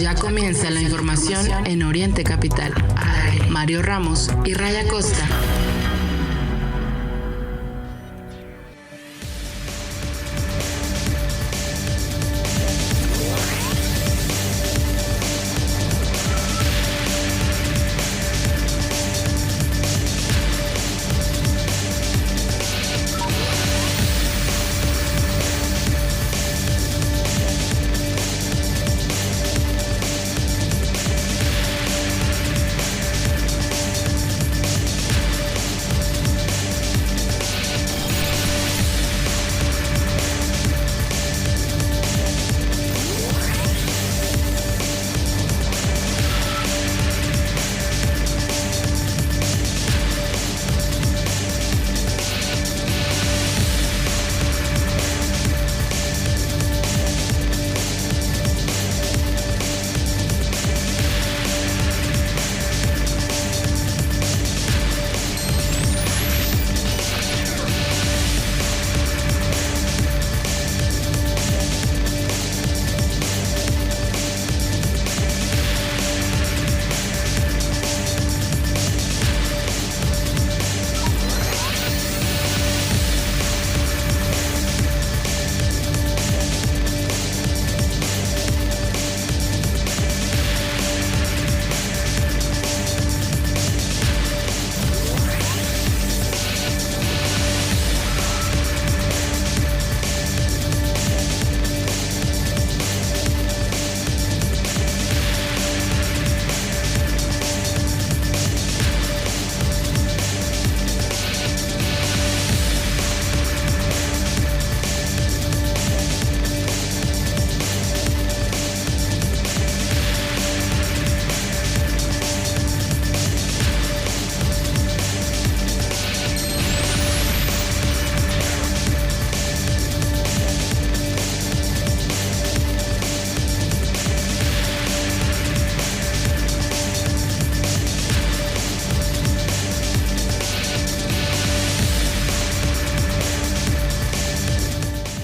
Ya comienza la información en Oriente Capital. Mario Ramos y Raya Costa.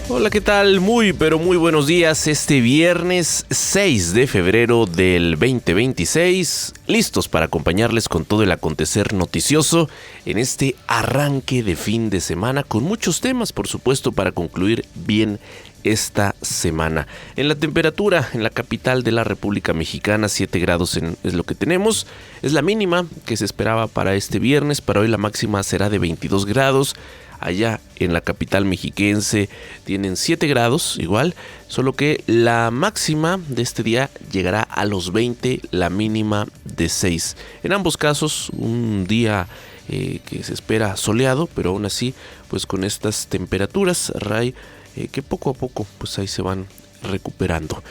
Hola, ¿qué tal? Pero muy buenos días. Este viernes 6 de febrero del 2026, listos para acompañarles con todo el acontecer noticioso en este arranque de fin de semana, con muchos temas, por supuesto, para concluir bien esta semana. En la temperatura, en la capital de la República Mexicana, 7 grados es lo que tenemos. Es la mínima que se esperaba para este viernes. Para hoy la máxima será de 22 grados. Allá en la capital mexiquense tienen 7 grados igual, solo que la máxima de este día llegará a los 20, la mínima de 6. En ambos casos un día que se espera soleado, pero aún así pues con estas temperaturas, Ray, que poco a poco pues ahí se van recuperando.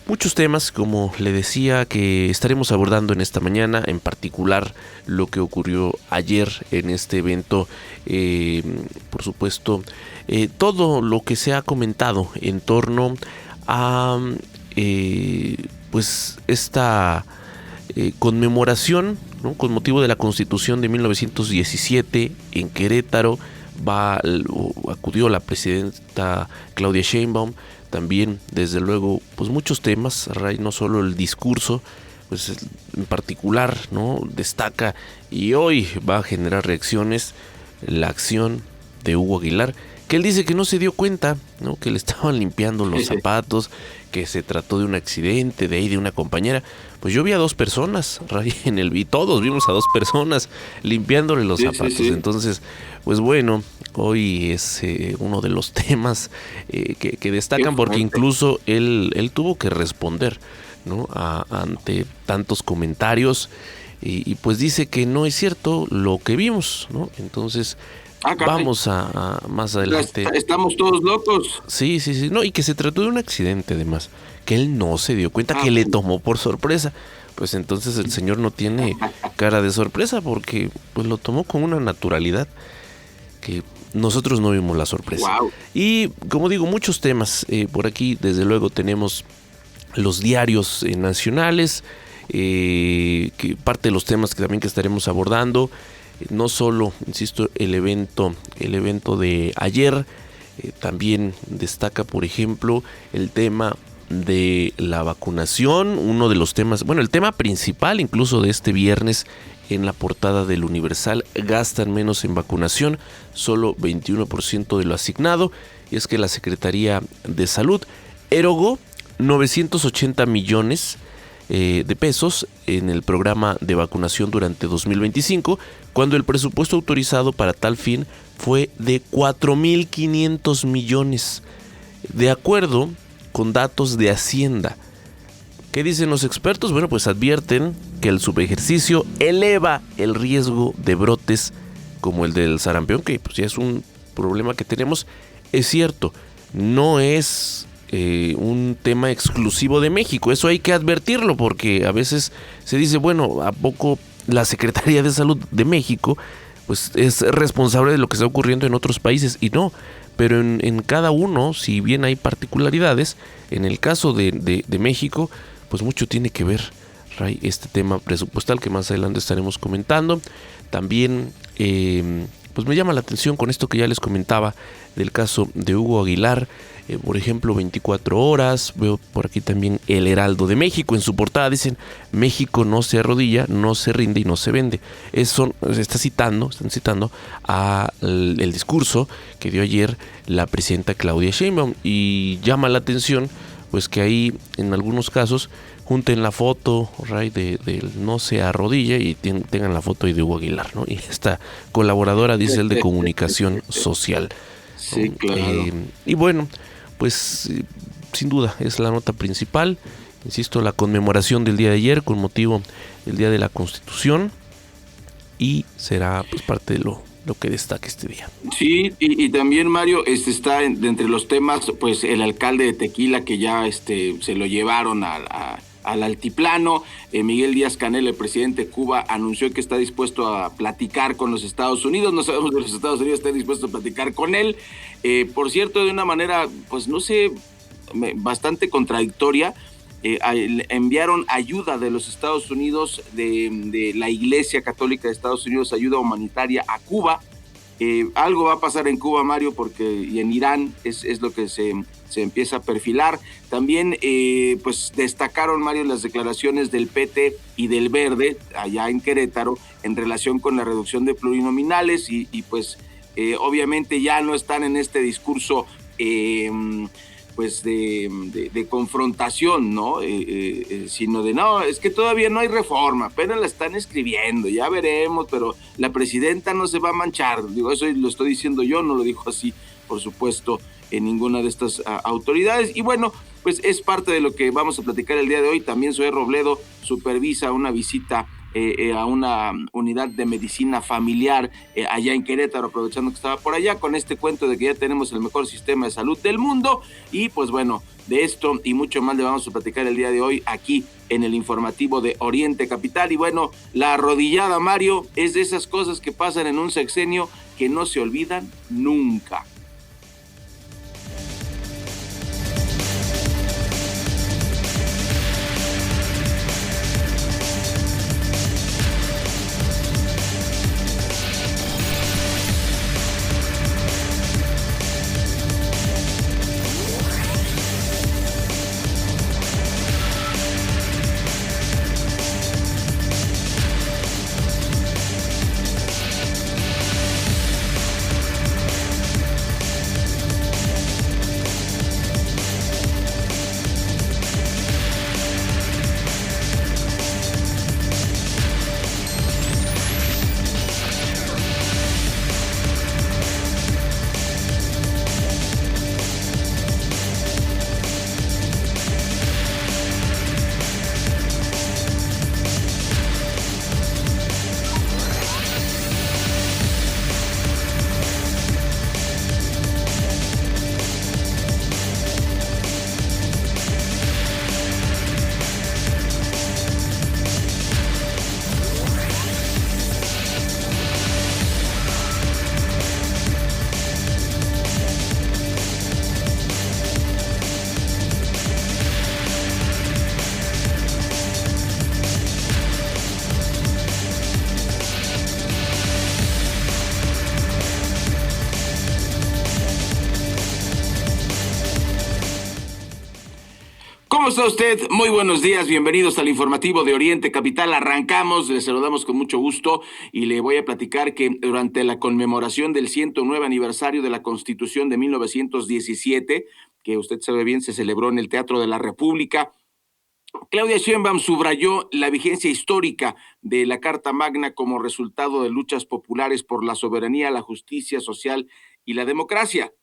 Muchos temas, como le decía, que estaremos abordando en esta mañana, en particular lo que ocurrió ayer en este evento, por supuesto, todo lo que se ha comentado en torno a pues esta conmemoración, ¿no?, con motivo de la Constitución de 1917 en Querétaro. Acudió la presidenta Claudia Sheinbaum. También, desde luego, pues muchos temas, Ray, no solo el discurso, pues en particular, ¿no?, destaca y hoy va a generar reacciones la acción de Hugo Aguilar, que él dice que no se dio cuenta, ¿no?, que le estaban limpiando los zapatos, que se trató de un accidente de una compañera. Pues yo vi a 2 personas, Ray, y todos vimos a 2 personas limpiándole los zapatos. Sí. Entonces, pues bueno, hoy es uno de los temas que destacan, porque incluso él tuvo que responder, ¿no?, ante tantos comentarios, y pues dice que no es cierto lo que vimos, ¿no? Entonces vamos a más adelante. Estamos todos locos. Sí, no, y que se trató de un accidente, además, que él no se dio cuenta, que le tomó por sorpresa. Pues entonces el señor no tiene cara de sorpresa, porque pues lo tomó con una naturalidad que nosotros no vimos la sorpresa. Wow. Y como digo, muchos temas. Por aquí, desde luego, tenemos los diarios nacionales, que parte de los temas que también estaremos abordando. No solo, insisto, el evento de ayer, también destaca, por ejemplo, el tema de la vacunación, uno de los temas, bueno, el tema principal incluso de este viernes en la portada del Universal: gastan menos en vacunación, solo 21% de lo asignado. Y es que la Secretaría de Salud erogó 980 millones de pesos en el programa de vacunación durante 2025, cuando el presupuesto autorizado para tal fin fue de 4.500 millones, de acuerdo con datos de Hacienda. ¿Qué dicen los expertos? Bueno, pues advierten que el subejercicio eleva el riesgo de brotes como el del sarampión, que pues ya es un problema que tenemos. Es cierto, no es un tema exclusivo de México, eso hay que advertirlo, porque a veces se dice, bueno, ¿a poco la Secretaría de Salud de México pues es responsable de lo que está ocurriendo en otros países? Y no, pero en cada uno, si bien hay particularidades, en el caso de México, pues mucho tiene que ver, Ray, este tema presupuestal que más adelante estaremos comentando. También pues me llama la atención con esto que ya les comentaba del caso de Hugo Aguilar, por ejemplo, 24 horas, veo por aquí también El Heraldo de México, en su portada dicen: México no se arrodilla, no se rinde y no se vende. Están citando el discurso que dio ayer la presidenta Claudia Sheinbaum, y llama la atención pues que ahí en algunos casos junten la foto, Ray, de no se arrodilla, y tengan la foto ahí de Hugo Aguilar, ¿no? Y esta colaboradora, dice él, de comunicación social. Sí, claro. Y bueno, pues sin duda es la nota principal. Insisto, la conmemoración del día de ayer con motivo del Día de la Constitución, y será pues parte de lo que destaca este día. Sí, y también, Mario, está de entre los temas, pues el alcalde de Tequila, que ya se lo llevaron al altiplano. Miguel Díaz-Canel, el presidente de Cuba, anunció que está dispuesto a platicar con los Estados Unidos. No sabemos si los Estados Unidos están dispuestos a platicar con él. Por cierto, de una manera, pues no sé, bastante contradictoria. Enviaron ayuda de los Estados Unidos, de la Iglesia Católica de Estados Unidos, ayuda humanitaria a Cuba. Algo va a pasar en Cuba, Mario, y en Irán es lo que se empieza a perfilar. También pues destacaron, Mario, las declaraciones del PT y del Verde allá en Querétaro en relación con la reducción de plurinominales, y pues obviamente ya no están en este discurso pues de confrontación, ¿no? Sino de no, es que todavía no hay reforma, apenas la están escribiendo, ya veremos, pero la presidenta no se va a manchar. Digo, eso lo estoy diciendo yo, no lo dijo así, por supuesto, en ninguna de estas autoridades. Y bueno, pues es parte de lo que vamos a platicar el día de hoy. También Zoé Robledo supervisa una visita a una unidad de medicina familiar allá en Querétaro, aprovechando que estaba por allá, con este cuento de que ya tenemos el mejor sistema de salud del mundo. Y pues bueno, de esto y mucho más le vamos a platicar el día de hoy aquí en el informativo de Oriente Capital. Y bueno, la arrodillada, Mario, es de esas cosas que pasan en un sexenio que no se olvidan nunca. está usted? Muy buenos días, bienvenidos al informativo de Oriente Capital. Arrancamos, les saludamos con mucho gusto y le voy a platicar que durante la conmemoración del 109 aniversario de la Constitución de 1917, que usted sabe bien, se celebró en el Teatro de la República, Claudia Sheinbaum subrayó la vigencia histórica de la Carta Magna como resultado de luchas populares por la soberanía, la justicia social y la democracia.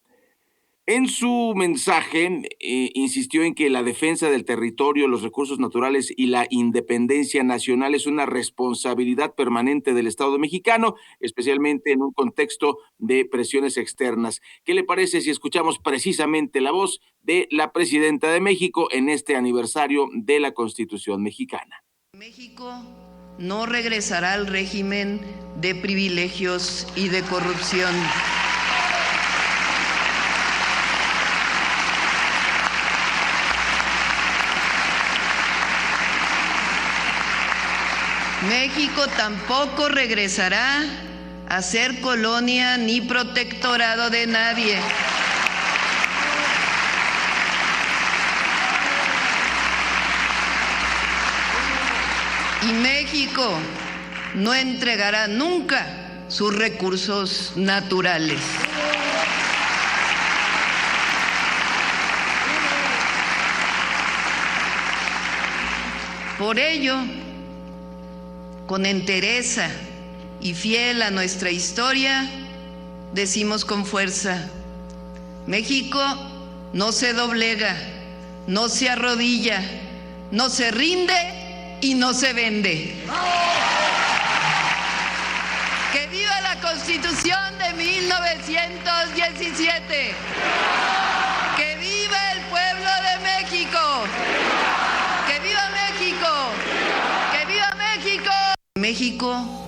En su mensaje, insistió en que la defensa del territorio, los recursos naturales y la independencia nacional es una responsabilidad permanente del Estado mexicano, especialmente en un contexto de presiones externas. ¿Qué le parece si escuchamos precisamente la voz de la presidenta de México en este aniversario de la Constitución mexicana? México no regresará al régimen de privilegios y de corrupción. México tampoco regresará a ser colonia ni protectorado de nadie. Y México no entregará nunca sus recursos naturales. Por ello, con entereza y fiel a nuestra historia, decimos con fuerza: México no se doblega, no se arrodilla, no se rinde y no se vende. ¡Que viva la Constitución de 1917! ¡Que viva el pueblo de México! ¡Que viva México! ¡Que viva México! México.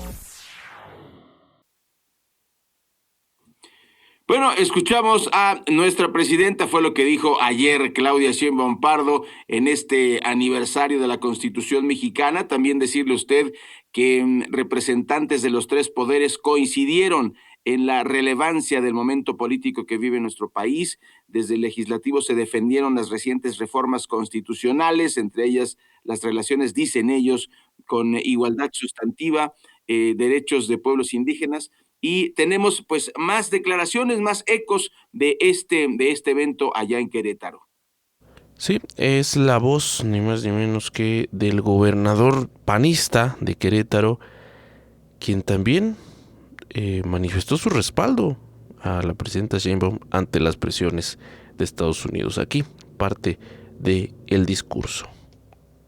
Bueno, escuchamos a nuestra presidenta, fue lo que dijo ayer Claudia Sheinbaum Pardo en este aniversario de la Constitución mexicana. También decirle a usted que representantes de los tres poderes coincidieron en la relevancia del momento político que vive nuestro país. Desde el legislativo se defendieron las recientes reformas constitucionales, entre ellas las relaciones, dicen ellos, con igualdad sustantiva, derechos de pueblos indígenas. Y tenemos pues más declaraciones, más ecos de este evento allá en Querétaro. Sí, es la voz ni más ni menos que del gobernador panista de Querétaro, quien también manifestó su respaldo a la presidenta Sheinbaum ante las presiones de Estados Unidos. Aquí parte del discurso.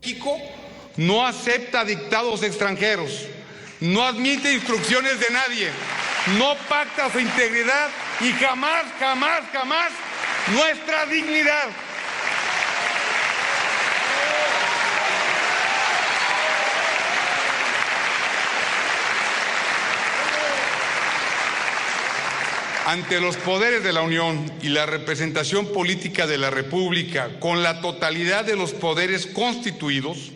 México no acepta dictados extranjeros, no admite instrucciones de nadie, no pacta su integridad y jamás nuestra dignidad. Ante los poderes de la Unión y la representación política de la República, con la totalidad de los poderes constituidos,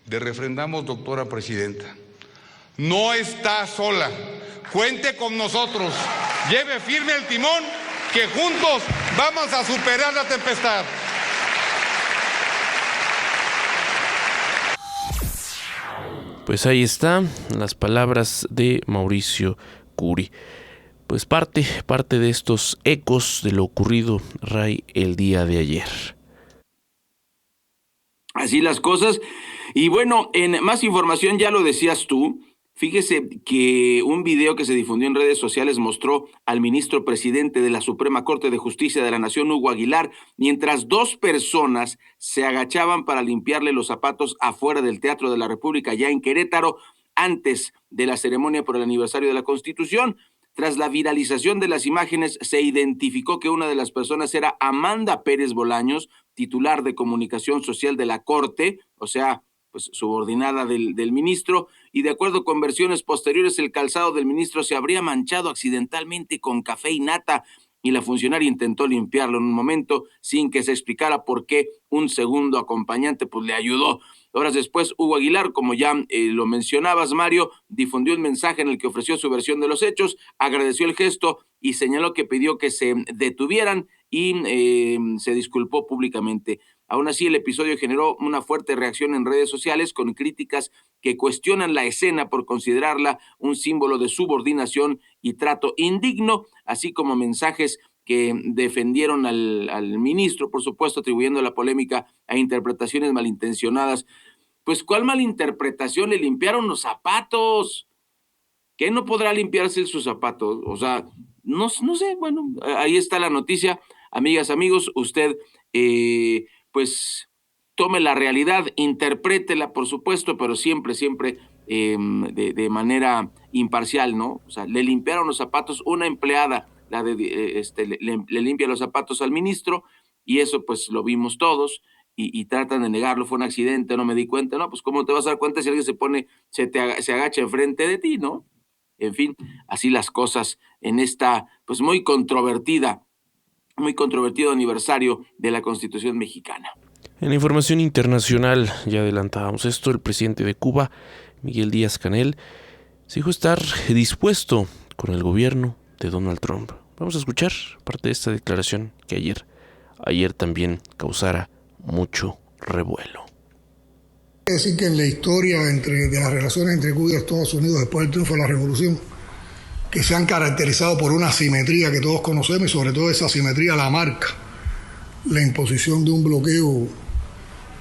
le refrendamos, doctora presidenta, no está sola. Cuente con nosotros. Lleve firme el timón, que juntos vamos a superar la tempestad. Pues ahí están las palabras de Mauricio Curi. Pues parte de estos ecos de lo ocurrido, Ray, el día de ayer. Así las cosas. Y bueno, en más información, ya lo decías tú, fíjese que un video que se difundió en redes sociales mostró al ministro presidente de la Suprema Corte de Justicia de la Nación, Hugo Aguilar, mientras dos personas se agachaban para limpiarle los zapatos afuera del Teatro de la República, ya en Querétaro, antes de la ceremonia por el aniversario de la Constitución. Tras la viralización de las imágenes, se identificó que una de las personas era Amanda Pérez Bolaños, titular de Comunicación Social de la Corte, o sea, pues subordinada del ministro, y de acuerdo con versiones posteriores, el calzado del ministro se habría manchado accidentalmente con café y nata, y la funcionaria intentó limpiarlo en un momento sin que se explicara por qué un segundo acompañante pues le ayudó. Horas después, Hugo Aguilar, como ya lo mencionabas, Mario, difundió un mensaje en el que ofreció su versión de los hechos, agradeció el gesto y señaló que pidió que se detuvieran y se disculpó públicamente. Aún así, el episodio generó una fuerte reacción en redes sociales con críticas que cuestionan la escena por considerarla un símbolo de subordinación y trato indigno, así como mensajes que defendieron al ministro, por supuesto, atribuyendo la polémica a interpretaciones malintencionadas. Pues, ¿cuál malinterpretación? Le limpiaron los zapatos. ¿Qué no podrá limpiarse sus zapatos? O sea, no sé, bueno, ahí está la noticia. Amigas, amigos, usted, pues, tome la realidad, interprétela, por supuesto, pero siempre de manera imparcial, ¿no? O sea, le limpiaron los zapatos una empleada, le limpia los zapatos al ministro, y eso, pues, lo vimos todos, y tratan de negarlo, fue un accidente, no me di cuenta. No, pues, ¿cómo te vas a dar cuenta si alguien se agacha enfrente de ti, no? En fin, así las cosas en esta, pues, muy controvertido aniversario de la Constitución mexicana. En la información internacional, ya adelantábamos esto, el presidente de Cuba, Miguel Díaz-Canel, se dijo estar dispuesto con el gobierno de Donald Trump. Vamos a escuchar parte de esta declaración que ayer también causara mucho revuelo. Es decir, que en la historia de las relaciones entre Cuba y Estados Unidos después del triunfo de la Revolución, que se han caracterizado por una asimetría que todos conocemos, y sobre todo esa asimetría la marca la imposición de un bloqueo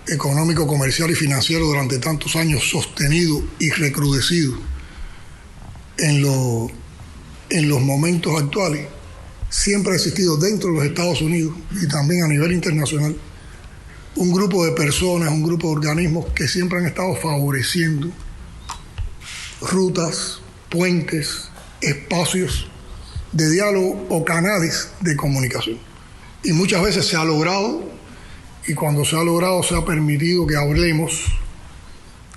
económico, comercial y financiero durante tantos años sostenido y recrudecido en los momentos actuales. Siempre ha existido dentro de los Estados Unidos y también a nivel internacional un grupo de personas, un grupo de organismos que siempre han estado favoreciendo rutas, puentes, espacios de diálogo o canales de comunicación. Y muchas veces se ha logrado, y cuando se ha logrado se ha permitido que hablemos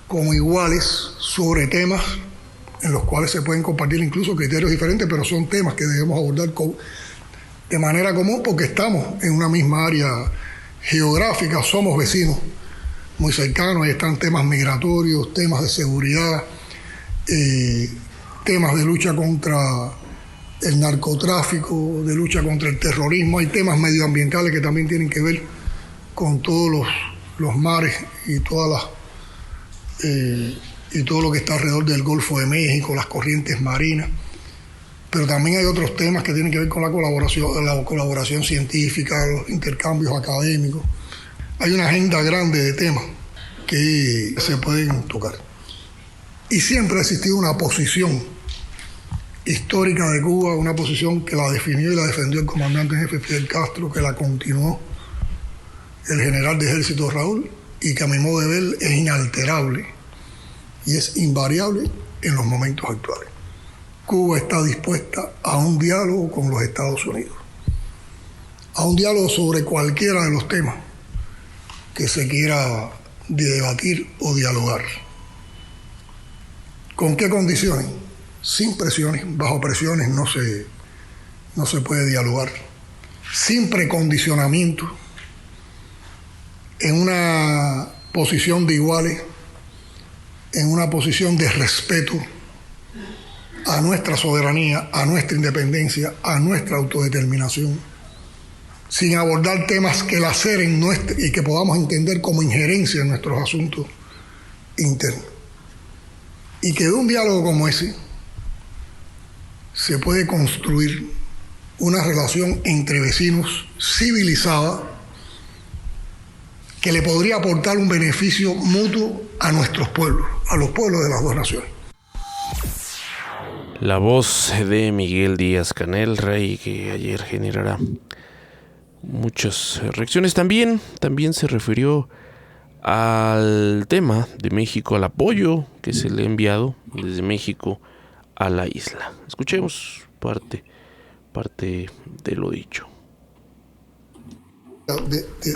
como iguales sobre temas en los cuales se pueden compartir incluso criterios diferentes, pero son temas que debemos abordar de manera común porque estamos en una misma área geográfica, somos vecinos muy cercanos, ahí están temas migratorios, temas de seguridad, temas de lucha contra el narcotráfico, de lucha contra el terrorismo, hay temas medioambientales que también tienen que ver con todos los mares y y todo lo que está alrededor del Golfo de México, las corrientes marinas. Pero también hay otros temas que tienen que ver con la colaboración científica, los intercambios académicos. Hay una agenda grande de temas que se pueden tocar. Y siempre ha existido una posición histórica de Cuba, una posición que la definió y la defendió el comandante en jefe Fidel Castro, que la continuó el general de ejército Raúl, y que a mi modo de ver es inalterable y es invariable en los momentos actuales. Cuba está dispuesta a un diálogo con los Estados Unidos, a un diálogo sobre cualquiera de los temas que se quiera debatir o dialogar. ¿Con qué condiciones? Sin presiones, bajo presiones no se puede dialogar, sin precondicionamiento, en una posición de iguales, en una posición de respeto a nuestra soberanía, a nuestra independencia, a nuestra autodeterminación, sin abordar temas que laceren y que podamos entender como injerencia en nuestros asuntos internos. Y que de un diálogo como ese se puede construir una relación entre vecinos civilizada que le podría aportar un beneficio mutuo a nuestros pueblos, a los pueblos de las dos naciones. La voz de Miguel Díaz-Canel, rey, que ayer generará muchas reacciones. También se refirió al tema de México, al apoyo que se le ha enviado desde México a la isla. Escuchemos parte de lo dicho.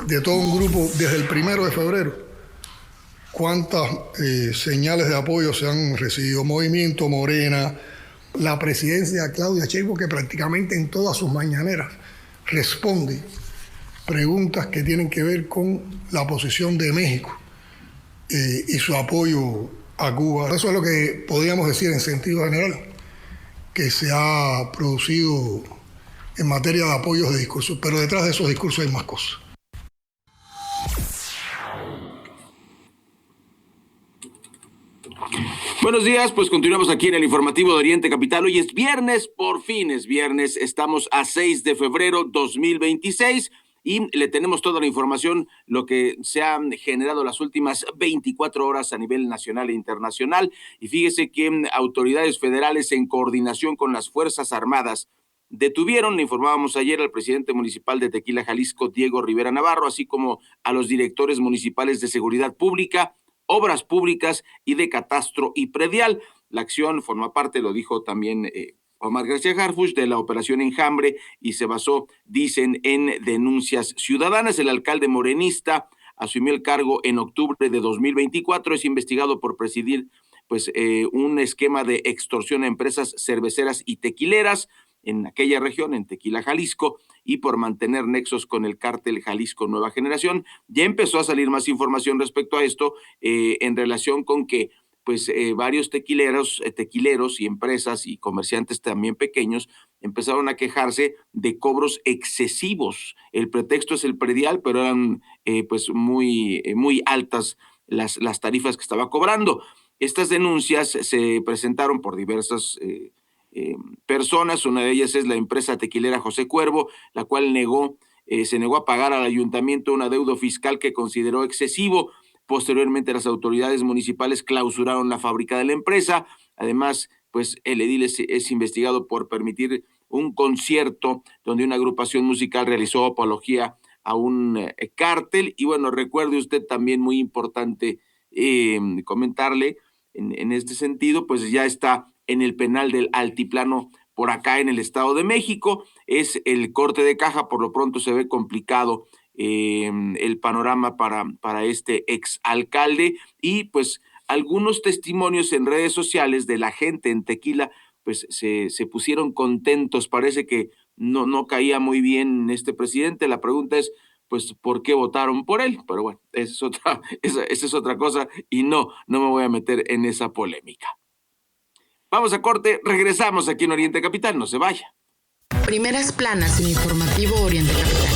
De todo un grupo, desde el 1 de febrero, cuántas señales de apoyo se han recibido. Movimiento Morena, la presidencia de Claudia Sheinbaum, que prácticamente en todas sus mañaneras responde preguntas que tienen que ver con la posición de México y su apoyo a Cuba. Eso es lo que podríamos decir en sentido general, que se ha producido en materia de apoyos de discursos, pero detrás de esos discursos hay más cosas. Buenos días, pues continuamos aquí en el informativo de Oriente Capital. Hoy es viernes, por fin es viernes, estamos a 6 de febrero 2026 y le tenemos toda la información, lo que se ha generado las últimas 24 horas a nivel nacional e internacional. Y fíjese que autoridades federales en coordinación con las Fuerzas Armadas detuvieron, le informábamos ayer, al presidente municipal de Tequila, Jalisco, Diego Rivera Navarro, así como a los directores municipales de Seguridad Pública, Obras Públicas y de Catastro y Predial. La acción forma parte, lo dijo también Omar García Harfuch, de la Operación Enjambre y se basó, dicen, en denuncias ciudadanas. El alcalde morenista asumió el cargo en octubre de 2024, es investigado por presidir un esquema de extorsión a empresas cerveceras y tequileras en aquella región, en Tequila, Jalisco, y por mantener nexos con el cártel Jalisco Nueva Generación. Ya empezó a salir más información respecto a esto en relación con que varios tequileros y empresas y comerciantes también pequeños empezaron a quejarse de cobros excesivos. El pretexto es el predial, pero eran muy altas las tarifas que estaba cobrando. Estas denuncias se presentaron por diversas personas. Una de ellas es la empresa tequilera José Cuervo, la cual se negó a pagar al ayuntamiento un adeudo fiscal que consideró excesivo. Posteriormente, las autoridades municipales clausuraron la fábrica de la empresa. Además, el edil es investigado por permitir un concierto donde una agrupación musical realizó apología a un cártel. Y bueno, recuerde usted también, muy importante comentarle en este sentido, pues ya está en el penal del Altiplano por acá en el Estado de México. Es el corte de caja, por lo pronto se ve complicado el panorama para este exalcalde, y algunos testimonios en redes sociales de la gente en Tequila se pusieron contentos. Parece que no caía muy bien este presidente. La pregunta es ¿por qué votaron por él? Pero bueno, esa es otra cosa y no me voy a meter en esa polémica. Vamos a corte, regresamos aquí en Oriente Capital, no se vaya. Primeras planas en informativo Oriente Capital.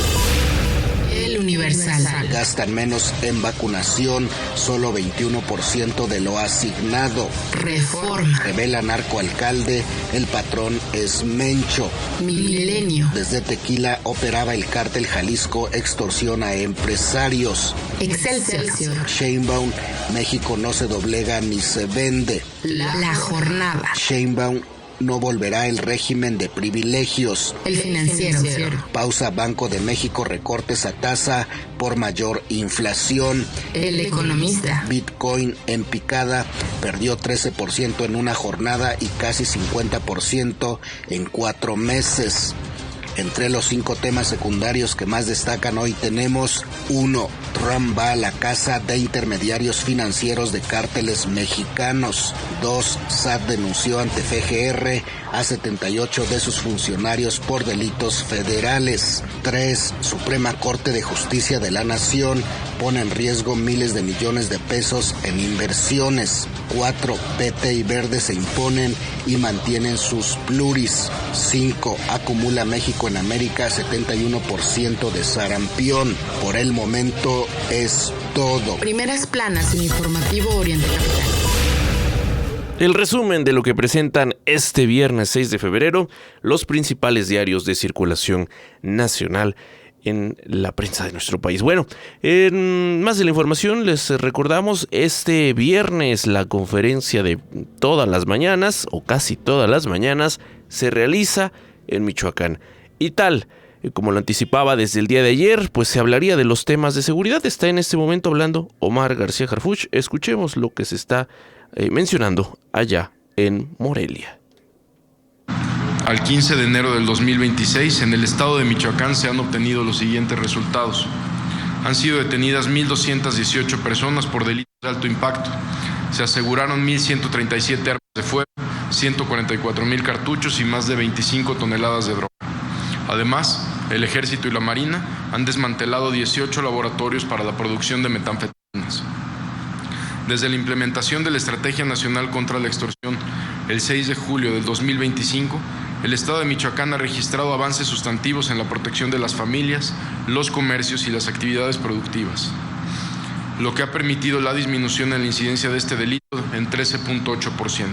El Universal. Gastan menos en vacunación, solo 21% de lo asignado. Reforma. Revela narcoalcalde, el patrón es Mencho. Milenio. Desde Tequila operaba el cártel Jalisco, extorsión a empresarios. Excelsior. Sheinbaum, México no se doblega ni se vende. La jornada. Sheinbaum, no volverá el régimen de privilegios. El Financiero. Pausa Banco de México, recortes a tasa por mayor inflación. El Economista. Bitcoin en picada, perdió 13% en una jornada y casi 50% en 4 meses. Entre los 5 temas secundarios que más destacan hoy tenemos: 1. Trump va a la casa de intermediarios financieros de cárteles mexicanos. 2. SAT denunció ante FGR a 78 de sus funcionarios por delitos federales. 3. Suprema Corte de Justicia de la Nación pone en riesgo miles de millones de pesos en inversiones. 4. PT y Verde se imponen y mantienen sus pluris. 5. Acumula México en América 71% de sarampión. Por el momento es todo. Primeras planas en informativo Oriente Capital. El resumen de lo que presentan este viernes 6 de febrero los principales diarios de circulación nacional en la prensa de nuestro país. Bueno, en más de la información les recordamos este viernes la conferencia de todas las mañanas, o casi todas las mañanas, se realiza en Michoacán. Y tal, como lo anticipaba desde el día de ayer, se hablaría de los temas de seguridad. Está en este momento hablando Omar García Harfuch. Escuchemos lo que se está mencionando allá en Morelia. Al 15 de enero del 2026, en el estado de Michoacán se han obtenido los siguientes resultados. Han sido detenidas 1,218 personas por delitos de alto impacto. Se aseguraron 1,137 armas de fuego, 144,000 cartuchos y más de 25 toneladas de droga. Además, el Ejército y la Marina han desmantelado 18 laboratorios para la producción de metanfetaminas. Desde la implementación de la Estrategia Nacional contra la Extorsión, el 6 de julio del 2025, el Estado de Michoacán ha registrado avances sustantivos en la protección de las familias, los comercios y las actividades productivas. lo que ha permitido la disminución en la incidencia de este delito en 13.8%.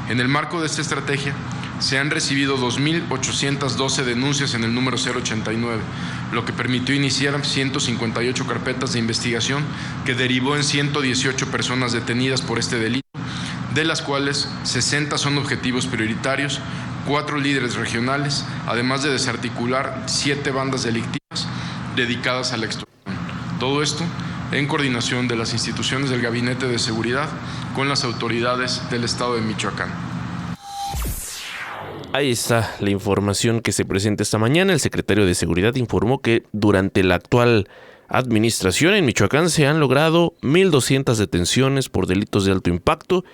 En el marco de esta estrategia, se han recibido 2.812 denuncias en el número 089, lo que permitió iniciar 158 carpetas de investigación que derivó en 118 personas detenidas por este delito, de las cuales 60 son objetivos prioritarios, 4 líderes regionales, además de desarticular 7 bandas delictivas dedicadas a la extorsión. Todo esto en coordinación de las instituciones del Gabinete de Seguridad con las autoridades del Estado de Michoacán. Ahí está la información que se presenta esta mañana. El secretario de Seguridad informó que durante la actual administración en Michoacán se han logrado 1,200 detenciones por delitos de alto impacto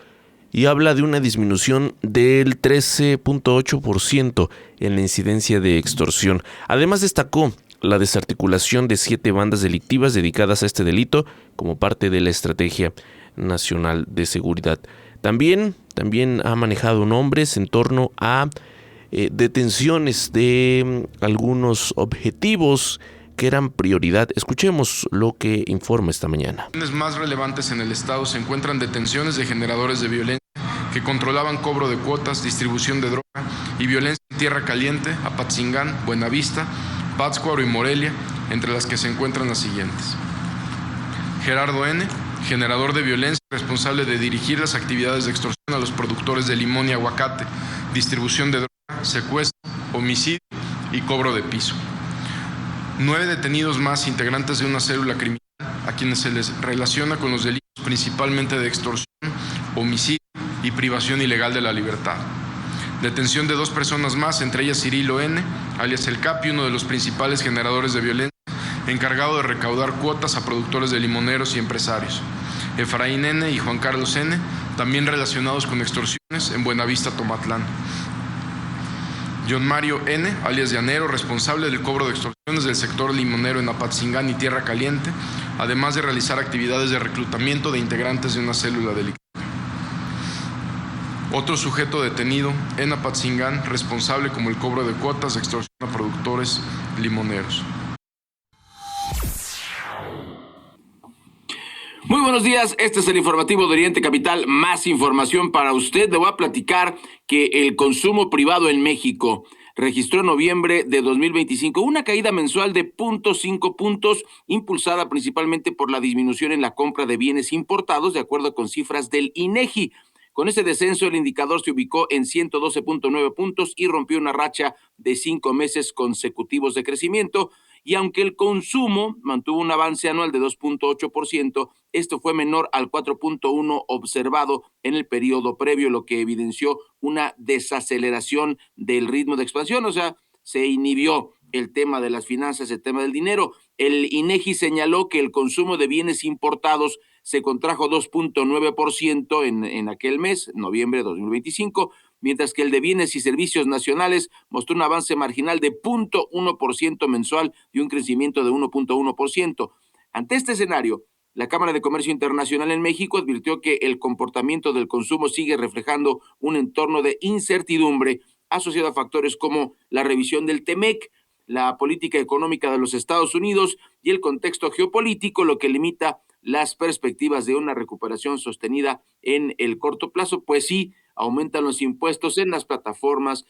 y habla de una disminución del 13.8% en la incidencia de extorsión. Además destacó la desarticulación de 7 bandas delictivas dedicadas a este delito como parte de la Estrategia Nacional de Seguridad. También ha manejado nombres en torno a detenciones de algunos objetivos que eran prioridad. Escuchemos lo que informa esta mañana. Las más relevantes en el estado se encuentran detenciones de generadores de violencia que controlaban cobro de cuotas, distribución de droga y violencia en Tierra Caliente, Apatzingán, Buenavista, Pátzcuaro y Morelia, entre las que se encuentran las siguientes: Gerardo N., generador de violencia, responsable de dirigir las actividades de extorsión a los productores de limón y aguacate, distribución de droga, secuestro, homicidio y cobro de piso. 9 detenidos más, integrantes de una célula criminal, a quienes se les relaciona con los delitos principalmente de extorsión, homicidio y privación ilegal de la libertad. Detención de 2 personas más, entre ellas Cirilo N., alias El Capi, uno de los principales generadores de violencia, encargado de recaudar cuotas a productores de limoneros y empresarios. Efraín N. y Juan Carlos N., también relacionados con extorsiones en Buenavista, Tomatlán. John Mario N., alias Llanero, responsable del cobro de extorsiones del sector limonero en Apatzingán y Tierra Caliente, además de realizar actividades de reclutamiento de integrantes de una célula delictiva. Otro sujeto detenido en Apatzingán, responsable como el cobro de cuotas de extorsión a productores limoneros. Muy buenos días, este es el informativo de Oriente Capital. Más información para usted. Le voy a platicar que el consumo privado en México registró en noviembre de 2025 una caída mensual de 0.5 puntos, impulsada principalmente por la disminución en la compra de bienes importados, de acuerdo con cifras del INEGI. Con ese descenso, el indicador se ubicó en 112.9 puntos y rompió una racha de 5 meses consecutivos de crecimiento. Y aunque el consumo mantuvo un avance anual de 2.8%, esto fue menor al 4.1% observado en el periodo previo, lo que evidenció una desaceleración del ritmo de expansión, o sea, se inhibió el tema de las finanzas, el tema del dinero. El INEGI señaló que el consumo de bienes importados se contrajo 2.9% en aquel mes, noviembre de 2025, mientras que el de bienes y servicios nacionales mostró un avance marginal de 0.1% mensual y un crecimiento de 1.1%. Ante este escenario, la Cámara de Comercio Internacional en México advirtió que el comportamiento del consumo sigue reflejando un entorno de incertidumbre asociado a factores como la revisión del TEMEC, la política económica de los Estados Unidos y el contexto geopolítico, lo que limita las perspectivas de una recuperación sostenida en el corto plazo. Pues sí, aumentan los impuestos en las plataformas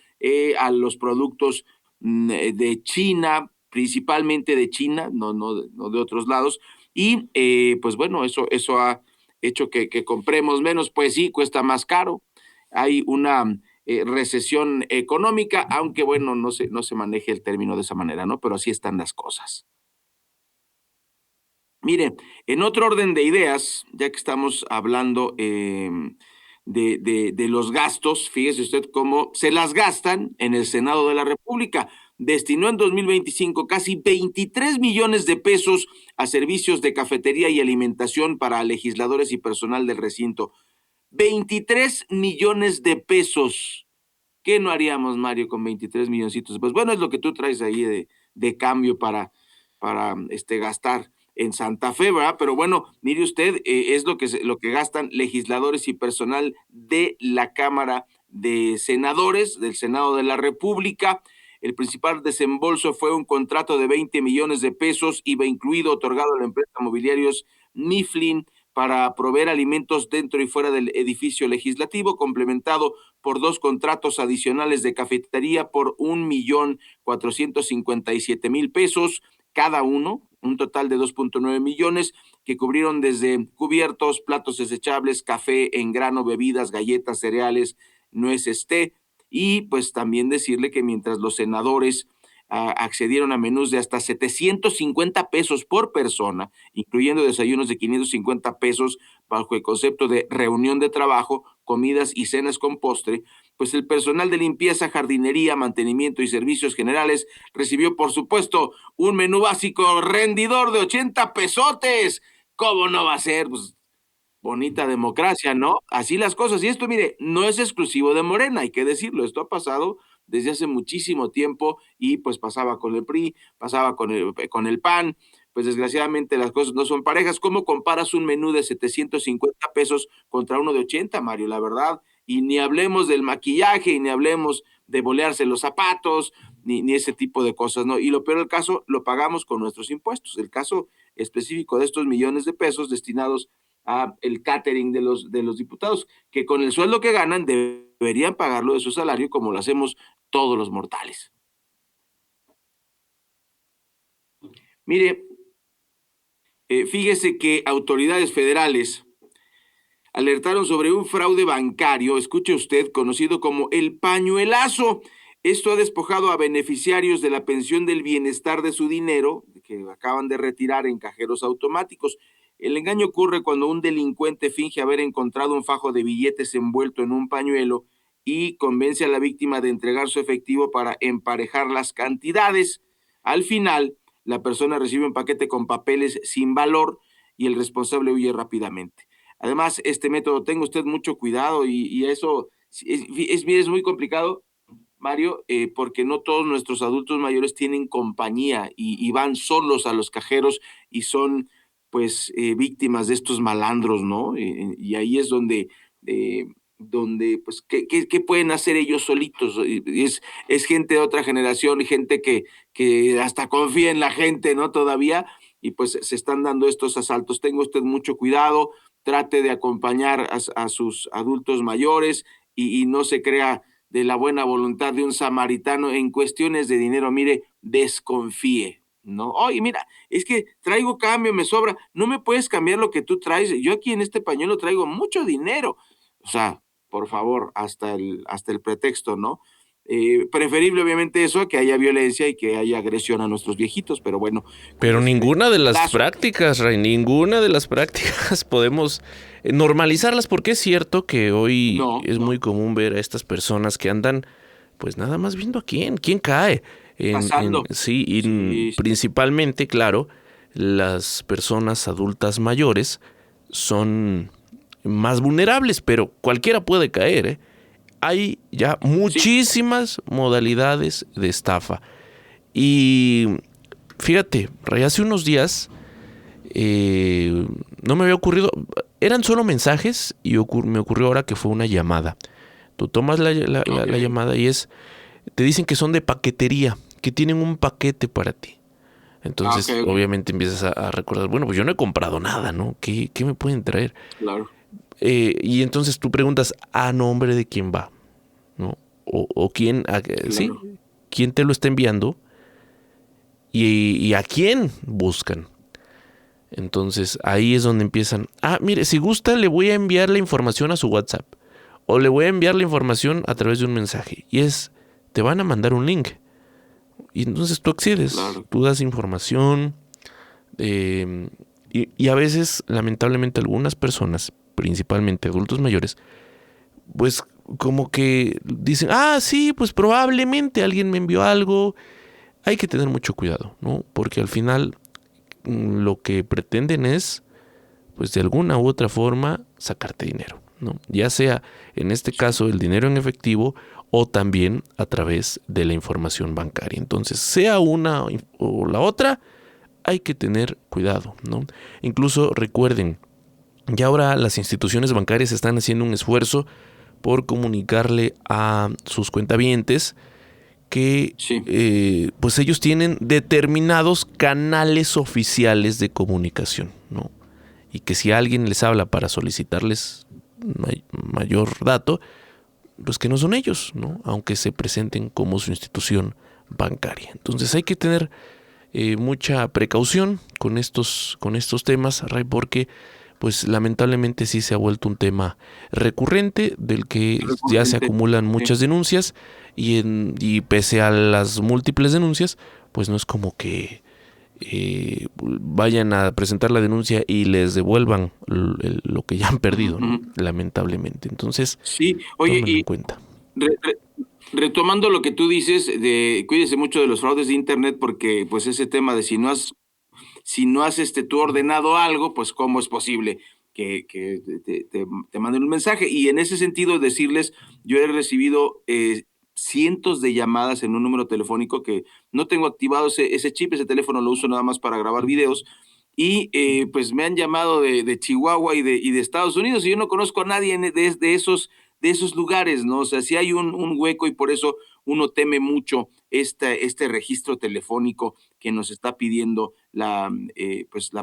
a los productos de China, principalmente de China, no de otros lados, y pues bueno, eso ha hecho que compremos menos. Pues sí, cuesta más caro, hay una recesión económica, aunque bueno, no se maneje el término de esa manera, ¿no? Pero así están las cosas. Mire, en otro orden de ideas, ya que estamos hablando de los gastos, fíjese usted cómo se las gastan en el Senado de la República. Destinó en 2025 casi 23 millones de pesos a servicios de cafetería y alimentación para legisladores y personal del recinto. 23 millones de pesos. ¿Qué no haríamos, Mario, con 23 milloncitos? Pues bueno, es lo que tú traes ahí de cambio para gastar en Santa Fe, ¿verdad? Pero bueno, mire usted, es lo que gastan legisladores y personal de la Cámara de Senadores, del Senado de la República. El principal desembolso fue un contrato de 20 millones de pesos, iba incluido, otorgado a la empresa Mobiliarios Mifflin para proveer alimentos dentro y fuera del edificio legislativo, complementado por 2 contratos adicionales de cafetería por 1,457,000 pesos cada uno, un total de 2.9 millones que cubrieron desde cubiertos, platos desechables, café en grano, bebidas, galletas, cereales, nueces, té. Y pues también decirle que mientras los senadores accedieron a menús de hasta 750 pesos por persona, incluyendo desayunos de 550 pesos bajo el concepto de reunión de trabajo, comidas y cenas con postre, pues el personal de limpieza, jardinería, mantenimiento y servicios generales recibió, por supuesto, un menú básico rendidor de 80 pesotes. ¿Cómo no va a ser? Pues bonita democracia, ¿no? Así las cosas. Y esto, mire, no es exclusivo de Morena, hay que decirlo. Esto ha pasado desde hace muchísimo tiempo y pues pasaba con el PRI, pasaba con el PAN. Pues desgraciadamente las cosas no son parejas. ¿Cómo comparas un menú de 750 pesos contra uno de 80, Mario? La verdad. Y ni hablemos del maquillaje, y ni hablemos de bolearse los zapatos, ni ese tipo de cosas, ¿no? Y lo peor del caso, lo pagamos con nuestros impuestos. El caso específico de estos millones de pesos destinados a el catering de los diputados, que con el sueldo que ganan deberían pagarlo de su salario como lo hacemos todos los mortales. Mire, fíjese que autoridades federales alertaron sobre un fraude bancario, escuche usted, conocido como el pañuelazo. Esto ha despojado a beneficiarios de la pensión del bienestar de su dinero, que acaban de retirar en cajeros automáticos. El engaño ocurre cuando un delincuente finge haber encontrado un fajo de billetes envuelto en un pañuelo y convence a la víctima de entregar su efectivo para emparejar las cantidades. Al final, la persona recibe un paquete con papeles sin valor y el responsable huye rápidamente. Además, este método, tenga usted mucho cuidado y eso es muy complicado, Mario, porque no todos nuestros adultos mayores tienen compañía y van solos a los cajeros y son pues víctimas de estos malandros, ¿no? Y ahí es donde pues, ¿qué pueden hacer ellos solitos? Es gente de otra generación, gente que hasta confía en la gente, ¿no? Todavía, y pues se están dando estos asaltos. Tenga usted mucho cuidado, trate de acompañar a sus adultos mayores y no se crea de la buena voluntad de un samaritano en cuestiones de dinero. Mire, desconfíe, ¿no? Oye, mira, es que traigo cambio, me sobra, no me puedes cambiar lo que tú traes, yo aquí en este pañuelo traigo mucho dinero. O sea, por favor, hasta el pretexto, ¿no? Preferible obviamente eso, que haya violencia y que haya agresión a nuestros viejitos, pero bueno. Pero ninguna de las prácticas, Ray, ninguna de las prácticas podemos normalizarlas, porque es cierto que hoy es muy común ver a estas personas que andan pues nada más viendo a quién cae. Pasando. Principalmente, claro, las personas adultas mayores son más vulnerables, pero cualquiera puede caer, ¿eh? Hay ya muchísimas modalidades de estafa. Y fíjate, Ray, hace unos días no me había ocurrido, eran solo mensajes y me ocurrió ahora que fue una llamada. Tú tomas la llamada y te dicen que son de paquetería, que tienen un paquete para ti. Entonces, obviamente empiezas a recordar, bueno, pues yo no he comprado nada, ¿no? ¿Qué me pueden traer? Claro. Y entonces tú preguntas a nombre de quién va, ¿no? O quién, claro. ¿Sí? ¿Quién te lo está enviando? Y a quién buscan. Entonces ahí es donde empiezan. Mire, si gusta le voy a enviar la información a su WhatsApp. O le voy a enviar la información a través de un mensaje. Y te van a mandar un link. Y entonces tú accedes, claro. Tú das información. Y a veces, lamentablemente, algunas personas, principalmente adultos mayores, pues como que dicen, sí, pues probablemente alguien me envió algo. Hay que tener mucho cuidado, ¿no? Porque al final lo que pretenden es, pues de alguna u otra forma, sacarte dinero, ¿no? Ya sea, en este caso, el dinero en efectivo o también a través de la información bancaria. Entonces, sea una o la otra, hay que tener cuidado, ¿no? Incluso recuerden, ya ahora las instituciones bancarias están haciendo un esfuerzo por comunicarle a sus cuentavientes que pues ellos tienen determinados canales oficiales de comunicación, ¿no? y que si alguien les habla para solicitarles mayor dato, pues que no son ellos, ¿no? Aunque se presenten como su institución bancaria. Entonces hay que tener mucha precaución con estos temas, Ray, porque pues lamentablemente sí se ha vuelto un tema recurrente del que ya se acumulan muchas denuncias y pese a las múltiples denuncias, pues no es como que vayan a presentar la denuncia y les devuelvan lo que ya han perdido, ¿no? Lamentablemente. Entonces, sí, oye, tómenlo en cuenta. Retomando lo que tú dices, cuídese mucho de los fraudes de internet, porque pues ese tema de si no has tú ordenado algo, pues cómo es posible que te manden un mensaje. Y en ese sentido decirles, yo he recibido cientos de llamadas en un número telefónico que no tengo activado ese chip, ese teléfono lo uso nada más para grabar videos, y pues me han llamado de Chihuahua y de Estados Unidos, y yo no conozco a nadie de esos lugares, ¿no? O sea, sí hay un hueco, y por eso uno teme mucho este registro telefónico que nos está pidiendo la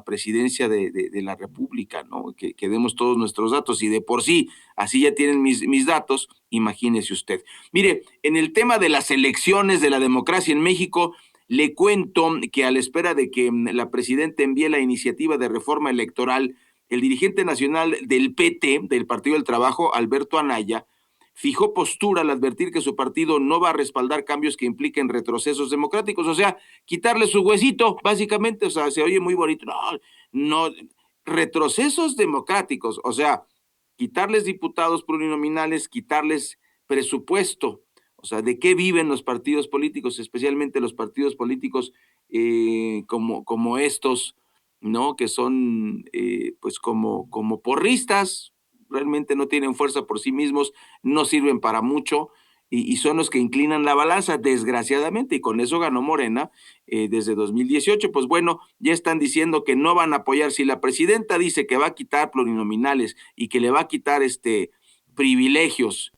presidencia de la República, ¿no? Que demos todos nuestros datos, y de por sí, así ya tienen mis datos, imagínese usted. Mire, en el tema de las elecciones, de la democracia en México, le cuento que a la espera de que la presidenta envíe la iniciativa de reforma electoral, el dirigente nacional del PT, del Partido del Trabajo, Alberto Anaya, fijó postura al advertir que su partido no va a respaldar cambios que impliquen retrocesos democráticos, o sea, quitarle su huesito, básicamente. O sea, se oye muy bonito, no, retrocesos democráticos, o sea, quitarles diputados plurinominales, quitarles presupuesto. O sea, ¿de qué viven los partidos políticos, especialmente los partidos políticos como estos, ¿no? Que son pues como porristas, realmente no tienen fuerza por sí mismos, no sirven para mucho, y son los que inclinan la balanza, desgraciadamente, y con eso ganó Morena desde 2018. Pues bueno, ya están diciendo que no van a apoyar. Si la presidenta dice que va a quitar plurinominales y que le va a quitar privilegios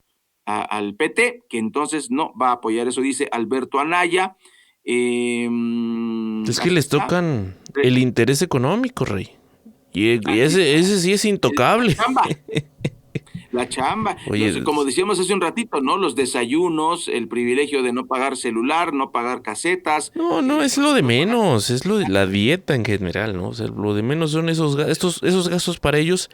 al PT, que entonces no va a apoyar eso, dice Alberto Anaya. Es que les tocan el interés económico, Rey. Y ese sí es intocable. La chamba. Oye, como decíamos hace un ratito, ¿no? Los desayunos, el privilegio de no pagar celular, no pagar casetas. No, es lo de menos, es lo de la dieta en general, ¿no? O sea, lo de menos son esos gastos para ellos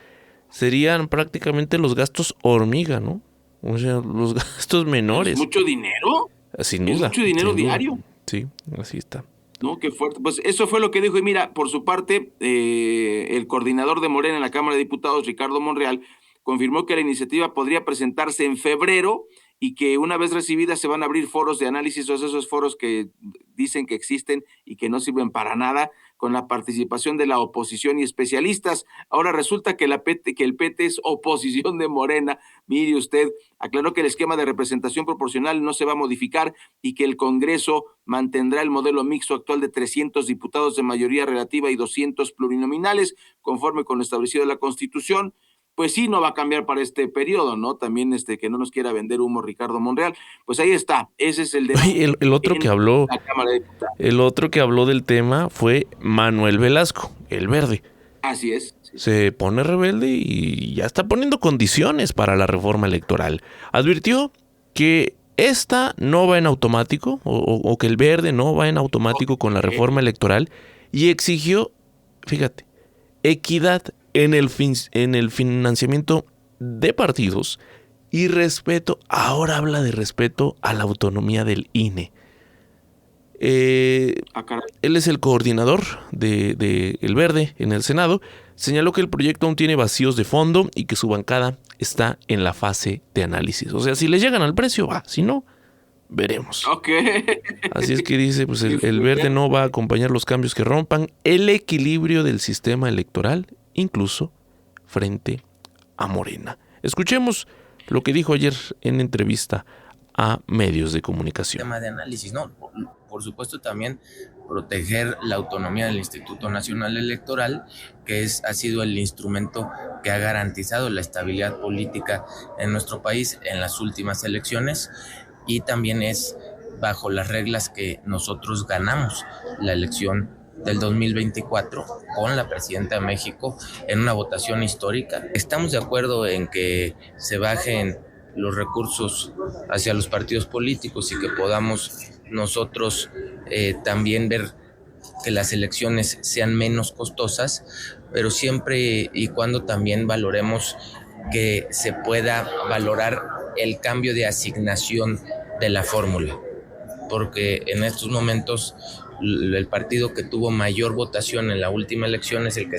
serían prácticamente los gastos hormiga, ¿no? O sea, los gastos menores. ¿Es mucho dinero? Sin duda. ¿Es mucho dinero diario? Sí, así está. No, qué fuerte. Pues eso fue lo que dijo. Y mira, por su parte, el coordinador de Morena en la Cámara de Diputados, Ricardo Monreal, confirmó que la iniciativa podría presentarse en febrero y que una vez recibida se van a abrir foros de análisis, o esos foros que dicen que existen y que no sirven para nada, con la participación de la oposición y especialistas. Ahora resulta que el PT es oposición de Morena. Mire usted, aclaró que el esquema de representación proporcional no se va a modificar y que el Congreso mantendrá el modelo mixto actual de 300 diputados de mayoría relativa y 200 plurinominales, conforme con lo establecido en la Constitución. Pues sí, no va a cambiar para este periodo, ¿no? También que no nos quiera vender humo Ricardo Monreal. Pues ahí está, ese es el debate. Oye, el otro que habló, el otro que habló del tema fue Manuel Velasco, el Verde. Así es. Sí. Se pone rebelde y ya está poniendo condiciones para la reforma electoral. Advirtió que esta no va en automático, o que el Verde no va en automático con la reforma electoral, y exigió, fíjate, equidad en el financiamiento de partidos y respeto. Ahora habla de respeto a la autonomía del INE. Él es el coordinador de El Verde en el Senado. Señaló que el proyecto aún tiene vacíos de fondo y que su bancada está en la fase de análisis. O sea, si le llegan al precio, va. Si no, veremos. Así es que dice, pues el Verde no va a acompañar los cambios que rompan el equilibrio del sistema electoral, incluso frente a Morena. Escuchemos lo que dijo ayer en entrevista a medios de comunicación. Tema de análisis, ¿no? Por supuesto, también proteger la autonomía del Instituto Nacional Electoral, que ha sido el instrumento que ha garantizado la estabilidad política en nuestro país en las últimas elecciones, y también es bajo las reglas que nosotros ganamos la elección del 2024 con la presidenta de México en una votación histórica. Estamos de acuerdo en que se bajen los recursos hacia los partidos políticos y que podamos nosotros también ver que las elecciones sean menos costosas, pero siempre y cuando también valoremos que se pueda valorar el cambio de asignación de la fórmula, porque en estos momentos el partido que tuvo mayor votación en la última elección es el que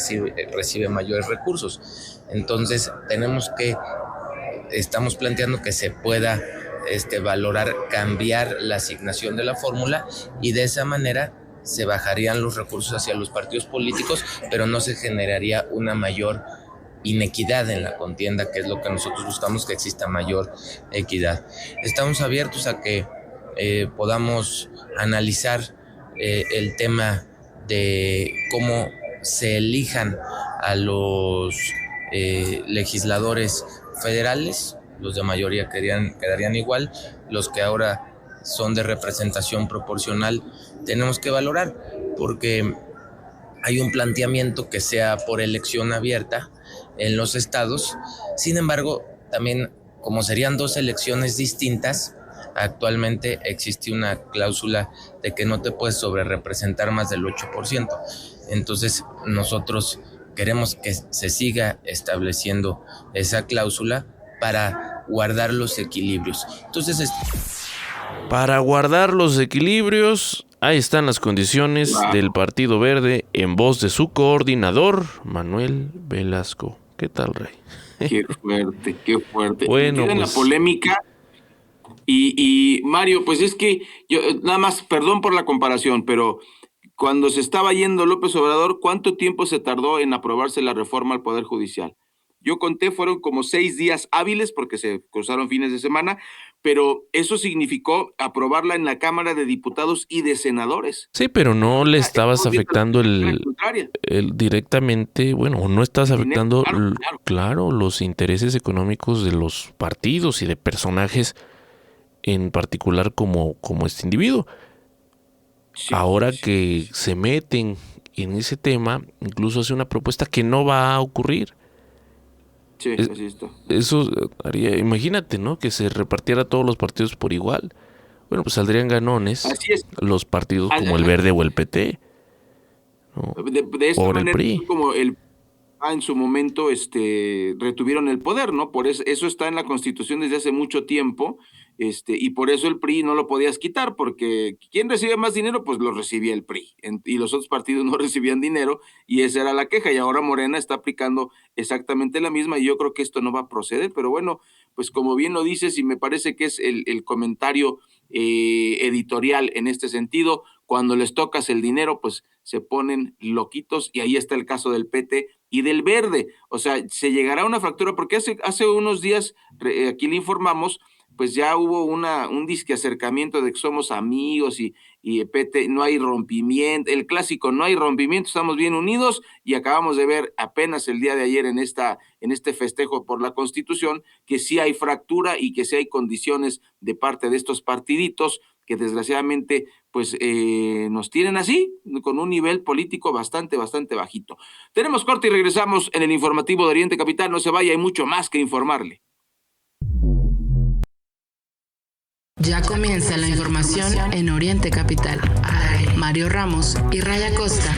recibe mayores recursos. Entonces estamos planteando que se pueda valorar cambiar la asignación de la fórmula y de esa manera se bajarían los recursos hacia los partidos políticos, pero no se generaría una mayor inequidad en la contienda, que es lo que nosotros buscamos, que exista mayor equidad. Estamos abiertos a que podamos analizar el tema de cómo se elijan a los legisladores federales. Los de mayoría quedarían igual, los que ahora son de representación proporcional tenemos que valorar, porque hay un planteamiento que sea por elección abierta en los estados. Sin embargo, también como serían dos elecciones distintas, actualmente existe una cláusula de que no te puedes sobrerepresentar más del 8%. Entonces nosotros queremos que se siga estableciendo esa cláusula para guardar los equilibrios. Entonces, para guardar los equilibrios, ahí están las condiciones del Partido Verde en voz de su coordinador, Manuel Velasco. ¿Qué tal, Rey? Qué fuerte, qué fuerte. Bueno, pues, la polémica. Y Mario, pues es que yo nada más, perdón por la comparación, pero cuando se estaba yendo López Obrador, ¿cuánto tiempo se tardó en aprobarse la reforma al Poder Judicial? Yo conté, fueron como 6 días hábiles porque se cruzaron fines de semana, pero eso significó aprobarla en la Cámara de Diputados y de Senadores. Sí, pero no le estabas afectando el directamente, bueno, no estás afectando, claro, los intereses económicos de los partidos y de personajes en particular como este individuo. Sí, ahora que se meten en ese tema, incluso hace una propuesta que no va a ocurrir. Sí, así está. Eso haría, imagínate, ¿no? Que se repartiera a todos los partidos por igual. Bueno, pues saldrían ganones los partidos como el Verde o el PT, ¿no? De esta manera, el PRI. Como el en su momento retuvieron el poder, ¿no? Por eso está en la Constitución desde hace mucho tiempo, y por eso el PRI no lo podías quitar, porque ¿quién recibe más dinero? Pues lo recibía el PRI, y los otros partidos no recibían dinero, y esa era la queja, y ahora Morena está aplicando exactamente la misma, y yo creo que esto no va a proceder, pero bueno, pues como bien lo dices, y me parece que es el comentario editorial en este sentido, cuando les tocas el dinero, pues se ponen loquitos, y ahí está el caso del PT y del Verde. O sea, se llegará a una fractura, porque hace unos días, aquí le informamos, pues ya hubo un disque acercamiento de que somos amigos y PT, no hay rompimiento, el clásico no hay rompimiento, estamos bien unidos, y acabamos de ver apenas el día de ayer en este festejo por la Constitución que sí hay fractura y que sí hay condiciones de parte de estos partiditos que desgraciadamente pues nos tienen así, con un nivel político bastante bajito. Tenemos corte y regresamos en el informativo de Oriente Capital. No se vaya, hay mucho más que informarle. Ya comienza la información en Oriente Capital. Mario Ramos y Raya Costa.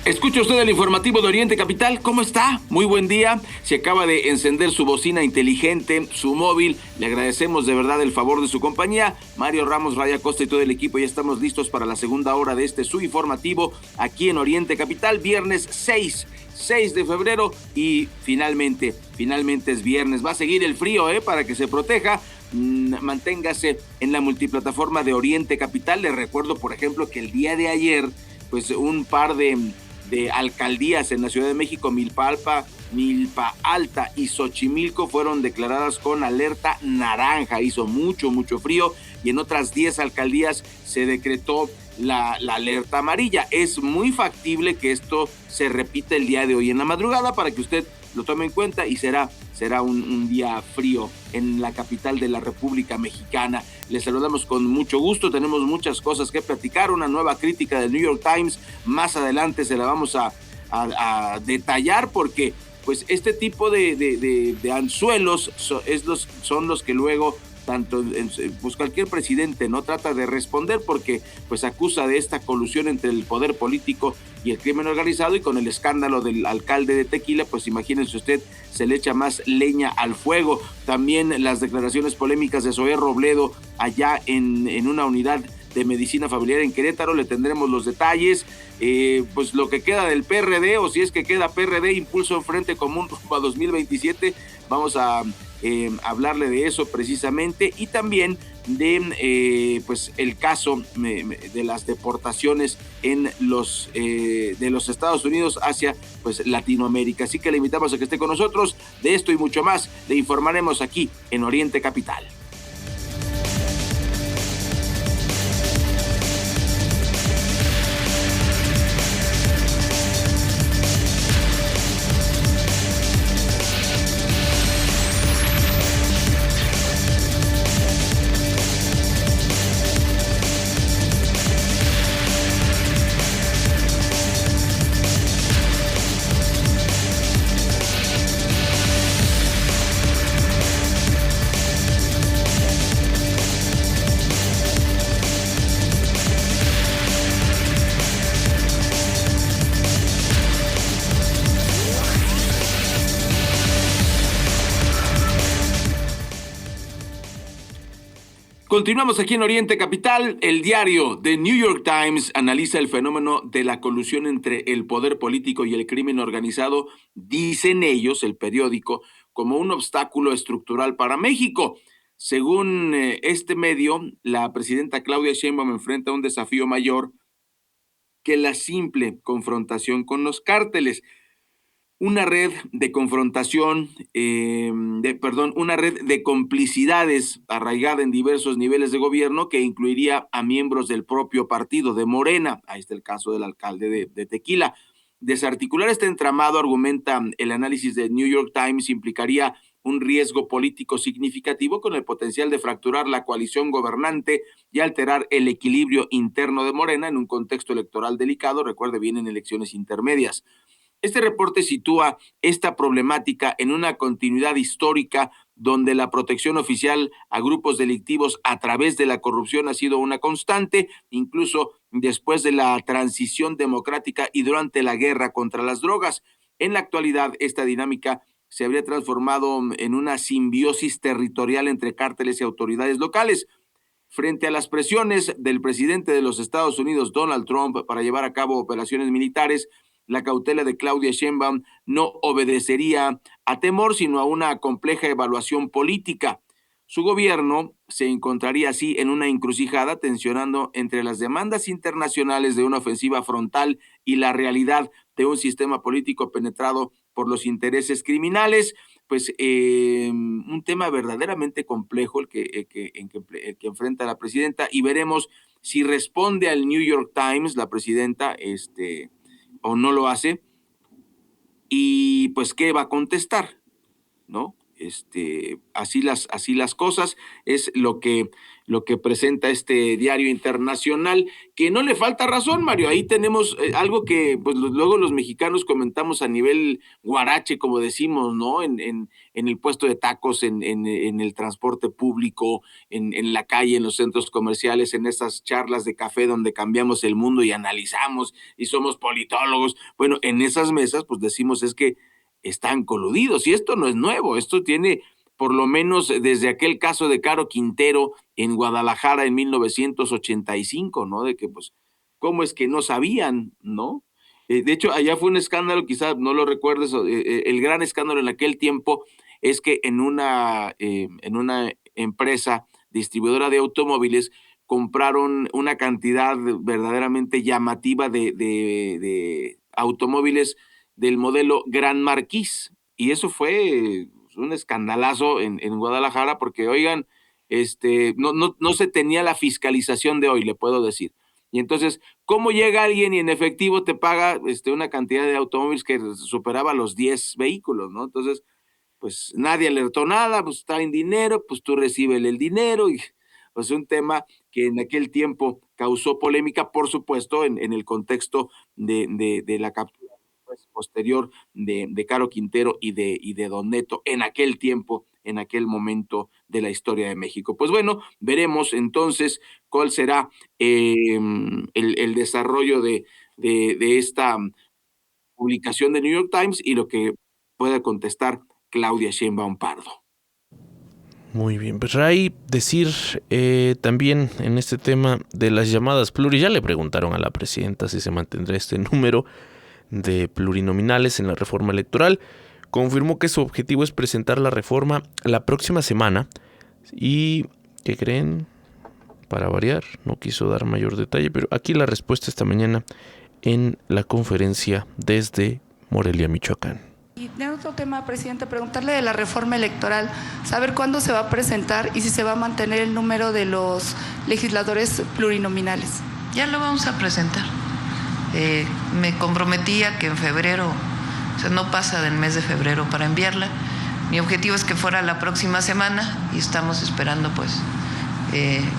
Escucha usted el informativo de Oriente Capital. ¿Cómo está? Muy buen día. Se acaba de encender su bocina inteligente, su móvil. Le agradecemos de verdad el favor de su compañía. Mario Ramos, Raya Costa y todo el equipo ya estamos listos para la segunda hora de su informativo aquí en Oriente Capital. Viernes 6 de febrero y finalmente es viernes. Va a seguir el frío, para que se proteja. Manténgase en la multiplataforma de Oriente Capital. Les recuerdo, por ejemplo, que el día de ayer, pues un par de alcaldías en la Ciudad de México, Milpa Alta y Xochimilco, fueron declaradas con alerta naranja. Hizo mucho frío y en otras 10 alcaldías se decretó la alerta amarilla. Es muy factible que esto se repita el día de hoy en la madrugada para que usted lo tome en cuenta y será un día frío en la capital de la República Mexicana. Les saludamos con mucho gusto, tenemos muchas cosas que platicar, una nueva crítica del New York Times, más adelante se la vamos a detallar porque pues este tipo de anzuelos son los que luego pues cualquier presidente no trata de responder porque pues acusa de esta colusión entre el poder político y el crimen organizado, y con el escándalo del alcalde de Tequila, pues imagínense usted, se le echa más leña al fuego. También las declaraciones polémicas de Zoé Robledo allá en una unidad de medicina familiar en Querétaro, le tendremos los detalles, pues lo que queda del PRD, o si es que queda PRD, Impulso en Frente Común rumbo a 2027, vamos a hablarle de eso precisamente, y también de pues el caso de las deportaciones de los Estados Unidos hacia pues Latinoamérica. Así que le invitamos a que esté con nosotros. De esto y mucho más le informaremos aquí en Oriente Capital. Continuamos aquí en Oriente Capital. El diario The New York Times analiza el fenómeno de la colusión entre el poder político y el crimen organizado, dicen ellos, el periódico, como un obstáculo estructural para México. Según este medio, la presidenta Claudia Sheinbaum enfrenta un desafío mayor que la simple confrontación con los cárteles. Una red de confrontación, una red de complicidades arraigada en diversos niveles de gobierno que incluiría a miembros del propio partido de Morena. Ahí está el caso del alcalde de Tequila. Desarticular este entramado, argumenta el análisis de New York Times, implicaría un riesgo político significativo con el potencial de fracturar la coalición gobernante y alterar el equilibrio interno de Morena en un contexto electoral delicado. Recuerde, vienen elecciones intermedias. Este reporte sitúa esta problemática en una continuidad histórica donde la protección oficial a grupos delictivos a través de la corrupción ha sido una constante, incluso después de la transición democrática y durante la guerra contra las drogas. En la actualidad, esta dinámica se habría transformado en una simbiosis territorial entre cárteles y autoridades locales. Frente a las presiones del presidente de los Estados Unidos, Donald Trump, para llevar a cabo operaciones militares, la cautela de Claudia Sheinbaum no obedecería a temor, sino a una compleja evaluación política. Su gobierno se encontraría así en una encrucijada, tensionando entre las demandas internacionales de una ofensiva frontal y la realidad de un sistema político penetrado por los intereses criminales. Pues un tema verdaderamente complejo el que enfrenta la presidenta, y veremos si responde al New York Times la presidenta o no lo hace, y pues qué va a contestar, ¿no? Así las cosas es lo que lo que presenta este diario internacional, que no le falta razón, Mario. Ahí tenemos algo que pues luego los mexicanos comentamos a nivel guarache, como decimos, ¿no? En el puesto de tacos, en el transporte público, en la calle, en los centros comerciales, en esas charlas de café donde cambiamos el mundo y analizamos y somos politólogos. Bueno, en esas mesas pues decimos es que están coludidos, y esto no es nuevo, esto tiene por lo menos desde aquel caso de Caro Quintero en Guadalajara en 1985, ¿no? De que, pues, ¿cómo es que no sabían, no? De hecho, allá fue un escándalo, quizás no lo recuerdes, el gran escándalo en aquel tiempo es que en una empresa distribuidora de automóviles compraron una cantidad verdaderamente llamativa de automóviles del modelo Gran Marquis, y eso fue un escandalazo en Guadalajara porque, oigan, no se tenía la fiscalización de hoy, le puedo decir. Y entonces, ¿cómo llega alguien y en efectivo te paga una cantidad de automóviles que superaba los 10 vehículos, ¿no? Entonces, pues nadie alertó nada, pues está en dinero, pues tú recibes el dinero, y pues un tema que en aquel tiempo causó polémica, por supuesto, en el contexto de la captura posterior de Caro Quintero y de Don Neto en aquel tiempo, en aquel momento de la historia de México. Pues bueno, veremos entonces cuál será el desarrollo de esta publicación de New York Times y lo que pueda contestar Claudia Sheinbaum Pardo. Muy bien, pues Ray, decir también en este tema de las llamadas pluri, ya le preguntaron a la presidenta si se mantendrá este número de plurinominales en la reforma electoral. Confirmó que su objetivo es presentar la reforma la próxima semana y, ¿qué creen? Para variar, no quiso dar mayor detalle, pero aquí la respuesta esta mañana en la conferencia desde Morelia, Michoacán. Y de otro tema, presidente, preguntarle de la reforma electoral, saber cuándo se va a presentar y si se va a mantener el número de los legisladores plurinominales. Ya lo vamos a presentar. Me comprometía que en febrero, o sea, no pasa del mes de febrero para enviarla. Mi objetivo es que fuera la próxima semana y estamos esperando pues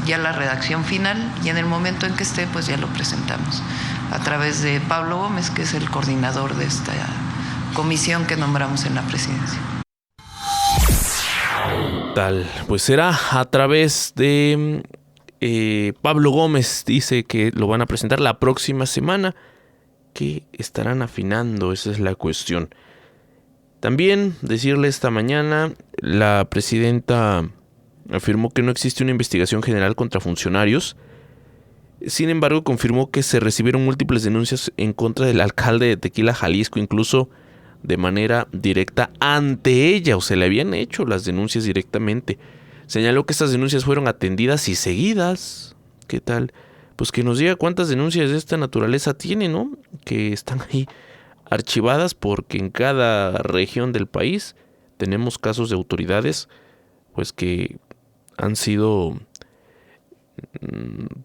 ya la redacción final, y en el momento en que esté pues ya lo presentamos a través de Pablo Gómez, que es el coordinador de esta comisión que nombramos en la presidencia. Tal, pues será a través de Pablo Gómez, dice que lo van a presentar la próxima semana, que estarán afinando, esa es la cuestión. También decirle esta mañana, la presidenta afirmó que no existe una investigación general contra funcionarios. Sin embargo, confirmó que se recibieron múltiples denuncias en contra del alcalde de Tequila, Jalisco, incluso de manera directa ante ella, o se le habían hecho las denuncias directamente. Señaló que estas denuncias fueron atendidas y seguidas. ¿Qué tal? Pues que nos diga cuántas denuncias de esta naturaleza tiene, ¿no? Que están ahí archivadas, porque en cada región del país tenemos casos de autoridades pues que han sido,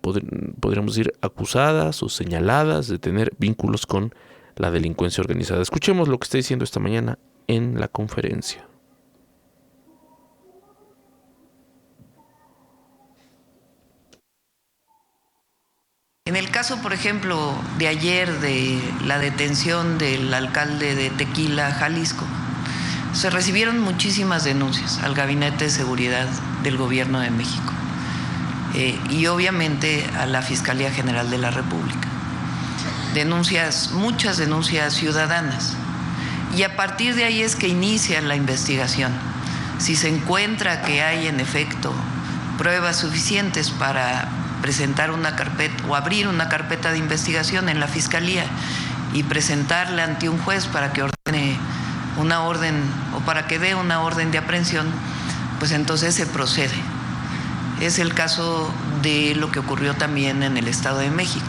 podríamos decir, acusadas o señaladas de tener vínculos con la delincuencia organizada. Escuchemos lo que está diciendo esta mañana en la conferencia. En el caso, por ejemplo, de ayer de la detención del alcalde de Tequila, Jalisco, se recibieron muchísimas denuncias al Gabinete de Seguridad del Gobierno de México y obviamente a la Fiscalía General de la República. Denuncias, muchas denuncias ciudadanas, y a partir de ahí es que inicia la investigación. Si se encuentra que hay en efecto pruebas suficientes para presentar una carpeta o abrir una carpeta de investigación en la Fiscalía y presentarla ante un juez para que ordene una orden o para que dé una orden de aprehensión, pues entonces se procede. Es el caso de lo que ocurrió también en el Estado de México.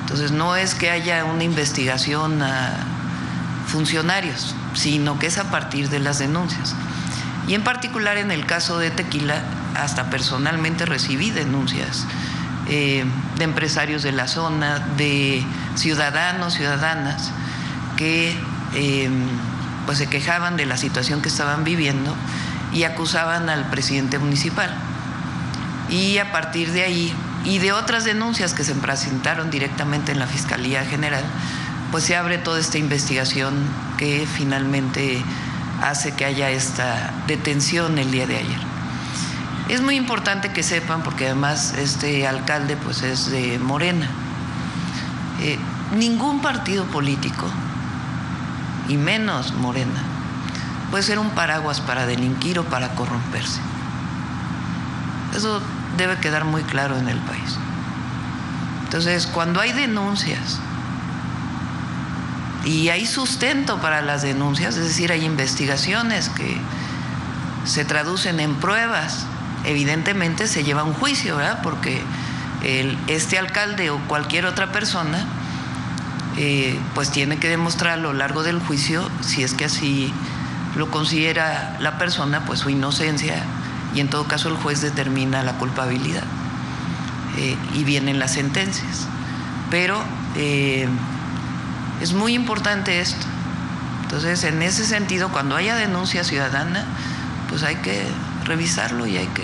Entonces no es que haya una investigación a funcionarios, sino que es a partir de las denuncias. Y en particular en el caso de Tequila, hasta personalmente recibí denuncias de empresarios de la zona, de ciudadanos, ciudadanas que pues se quejaban de la situación que estaban viviendo y acusaban al presidente municipal. y a partir de ahí y de otras denuncias que se presentaron directamente en la Fiscalía General, pues se abre toda esta investigación que finalmente hace que haya esta detención el día de ayer. Es muy importante que sepan, porque además este alcalde pues es de Morena. Ningún partido político, y menos Morena, puede ser un paraguas para delinquir o para corromperse. Eso debe quedar muy claro en el país. Entonces, cuando hay denuncias y hay sustento para las denuncias, es decir, hay investigaciones que se traducen en pruebas, evidentemente se lleva a un juicio, ¿verdad? Porque este alcalde o cualquier otra persona pues tiene que demostrar a lo largo del juicio, si es que así lo considera la persona, pues su inocencia, y en todo caso el juez determina la culpabilidad y vienen las sentencias. Pero es muy importante esto. Entonces, en ese sentido, cuando haya denuncia ciudadana, pues hay que revisarlo y hay que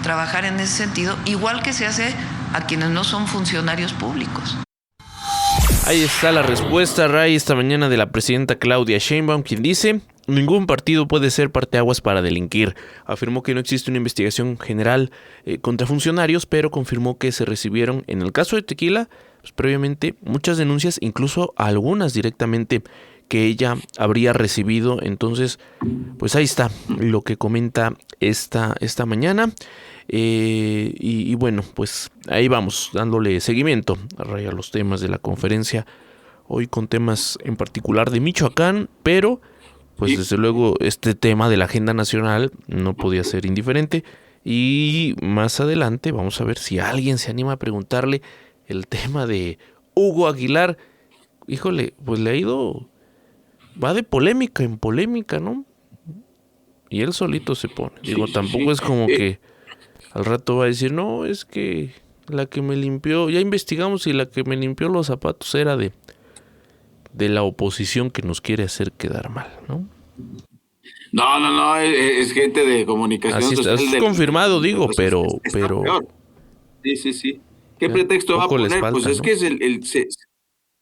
trabajar en ese sentido, igual que se hace a quienes no son funcionarios públicos. Ahí está la respuesta, Ray, esta mañana de la presidenta Claudia Sheinbaum, quien dice: ningún partido puede ser parteaguas para delinquir. Afirmó que no existe una investigación general contra funcionarios, pero confirmó que se recibieron, en el caso de Tequila, pues, previamente muchas denuncias, incluso algunas directamente que ella habría recibido. Entonces, pues ahí está lo que comenta esta mañana. Y bueno, pues ahí vamos, dándole seguimiento a los temas de la conferencia, hoy con temas en particular de Michoacán, pero pues desde luego este tema de la agenda nacional no podía ser indiferente. Y más adelante vamos a ver si alguien se anima a preguntarle el tema de Hugo Aguilar. Híjole, pues le ha ido, va de polémica en polémica, ¿no? Y él solito se pone. Digo, tampoco es como que al rato va a decir, no, es que la que me limpió, ya investigamos, y la que me limpió los zapatos era de la oposición que nos quiere hacer quedar mal, ¿no? No, es gente de comunicación social. Es confirmado, digo, pues pero... Peor. Sí. ¿Qué pretexto va a poner? Falta, pues es, ¿no? que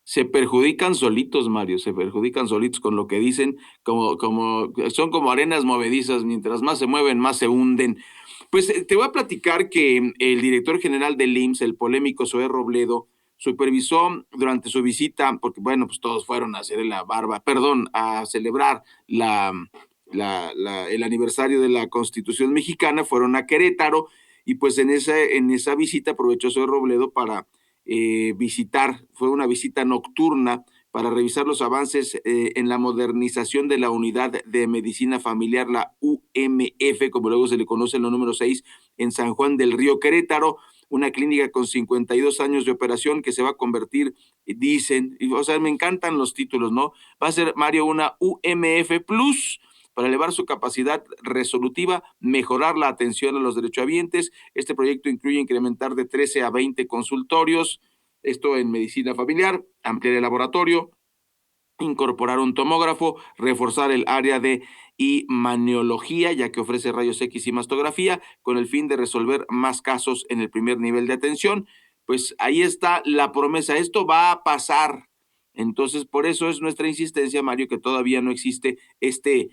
se perjudican solitos, Mario, se perjudican solitos con lo que dicen, como son como arenas movedizas, mientras más se mueven, más se hunden. Pues te voy a platicar que el director general del IMSS, el polémico Zoé Robledo, supervisó durante su visita, porque bueno, pues todos fueron a hacer a celebrar el aniversario de la Constitución mexicana, fueron a Querétaro, y pues en esa visita aprovechó Zoé Robledo para visitar, fue una visita nocturna para revisar los avances en la modernización de la unidad de medicina familiar, la UMF, como luego se le conoce, en lo número 6, en San Juan del Río, Querétaro, una clínica con 52 años de operación que se va a convertir, dicen, o sea, me encantan los títulos, ¿no? Va a ser, Mario, una UMF Plus, para elevar su capacidad resolutiva, mejorar la atención a los derechohabientes. Este proyecto incluye incrementar de 13 a 20 consultorios, esto en medicina familiar, ampliar el laboratorio, incorporar un tomógrafo, reforzar el área de imanología, ya que ofrece rayos X y mastografía, con el fin de resolver más casos en el primer nivel de atención. Pues ahí está la promesa, esto va a pasar. Entonces, por eso es nuestra insistencia, Mario, que todavía no existe este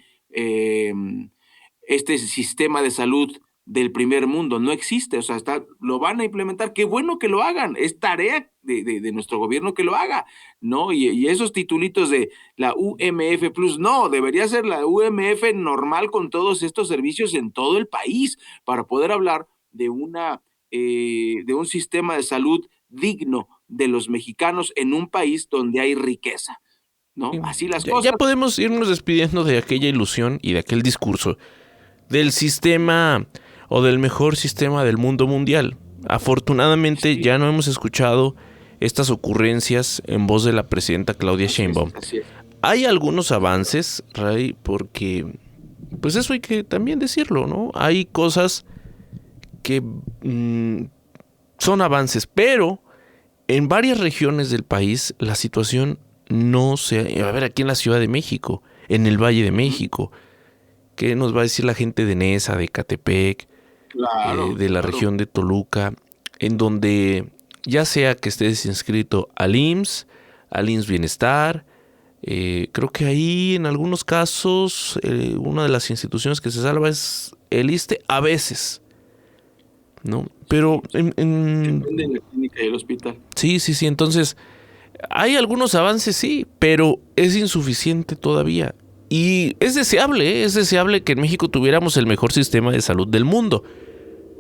sistema de salud del primer mundo, no existe, o sea, lo van a implementar, qué bueno que lo hagan, es tarea de nuestro gobierno que lo haga, ¿no? Y esos titulitos de la UMF Plus, no, debería ser la UMF normal con todos estos servicios en todo el país, para poder hablar de un sistema de salud digno de los mexicanos en un país donde hay riqueza, ¿no? Así las cosas. Ya podemos irnos despidiendo de aquella ilusión y de aquel discurso del sistema o del mejor sistema del mundo mundial. Afortunadamente ya no hemos escuchado estas ocurrencias en voz de la presidenta Claudia Sheinbaum. Hay algunos avances, Ray, porque pues eso hay que también decirlo, ¿no? Hay cosas que son avances, pero en varias regiones del país la situación no se... A ver, aquí en la Ciudad de México, en el Valle de México, ¿qué nos va a decir la gente de Nesa, de Ecatepec, de la región de Toluca, en donde ya sea que estés inscrito al IMSS Bienestar, creo que ahí en algunos casos una de las instituciones que se salva es el ISSSTE a veces, ¿no? Pero Depende de la clínica y el hospital. Sí, entonces hay algunos avances, sí, pero es insuficiente todavía. Y es deseable que en México tuviéramos el mejor sistema de salud del mundo.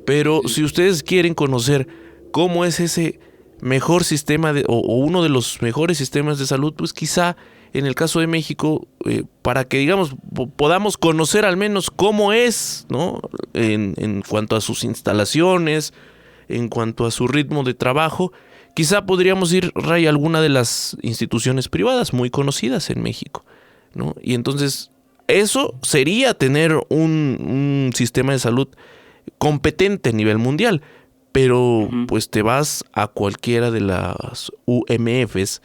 Pero si ustedes quieren conocer cómo es ese mejor sistema o uno de los mejores sistemas de salud, pues quizá en el caso de México, para que digamos podamos conocer al menos cómo es, ¿no? En cuanto a sus instalaciones, en cuanto a su ritmo de trabajo, quizá podríamos ir, Ray, a alguna de las instituciones privadas muy conocidas en México, ¿no? Y entonces eso sería tener un sistema de salud competente a nivel mundial. Pero pues te vas a cualquiera de las UMFs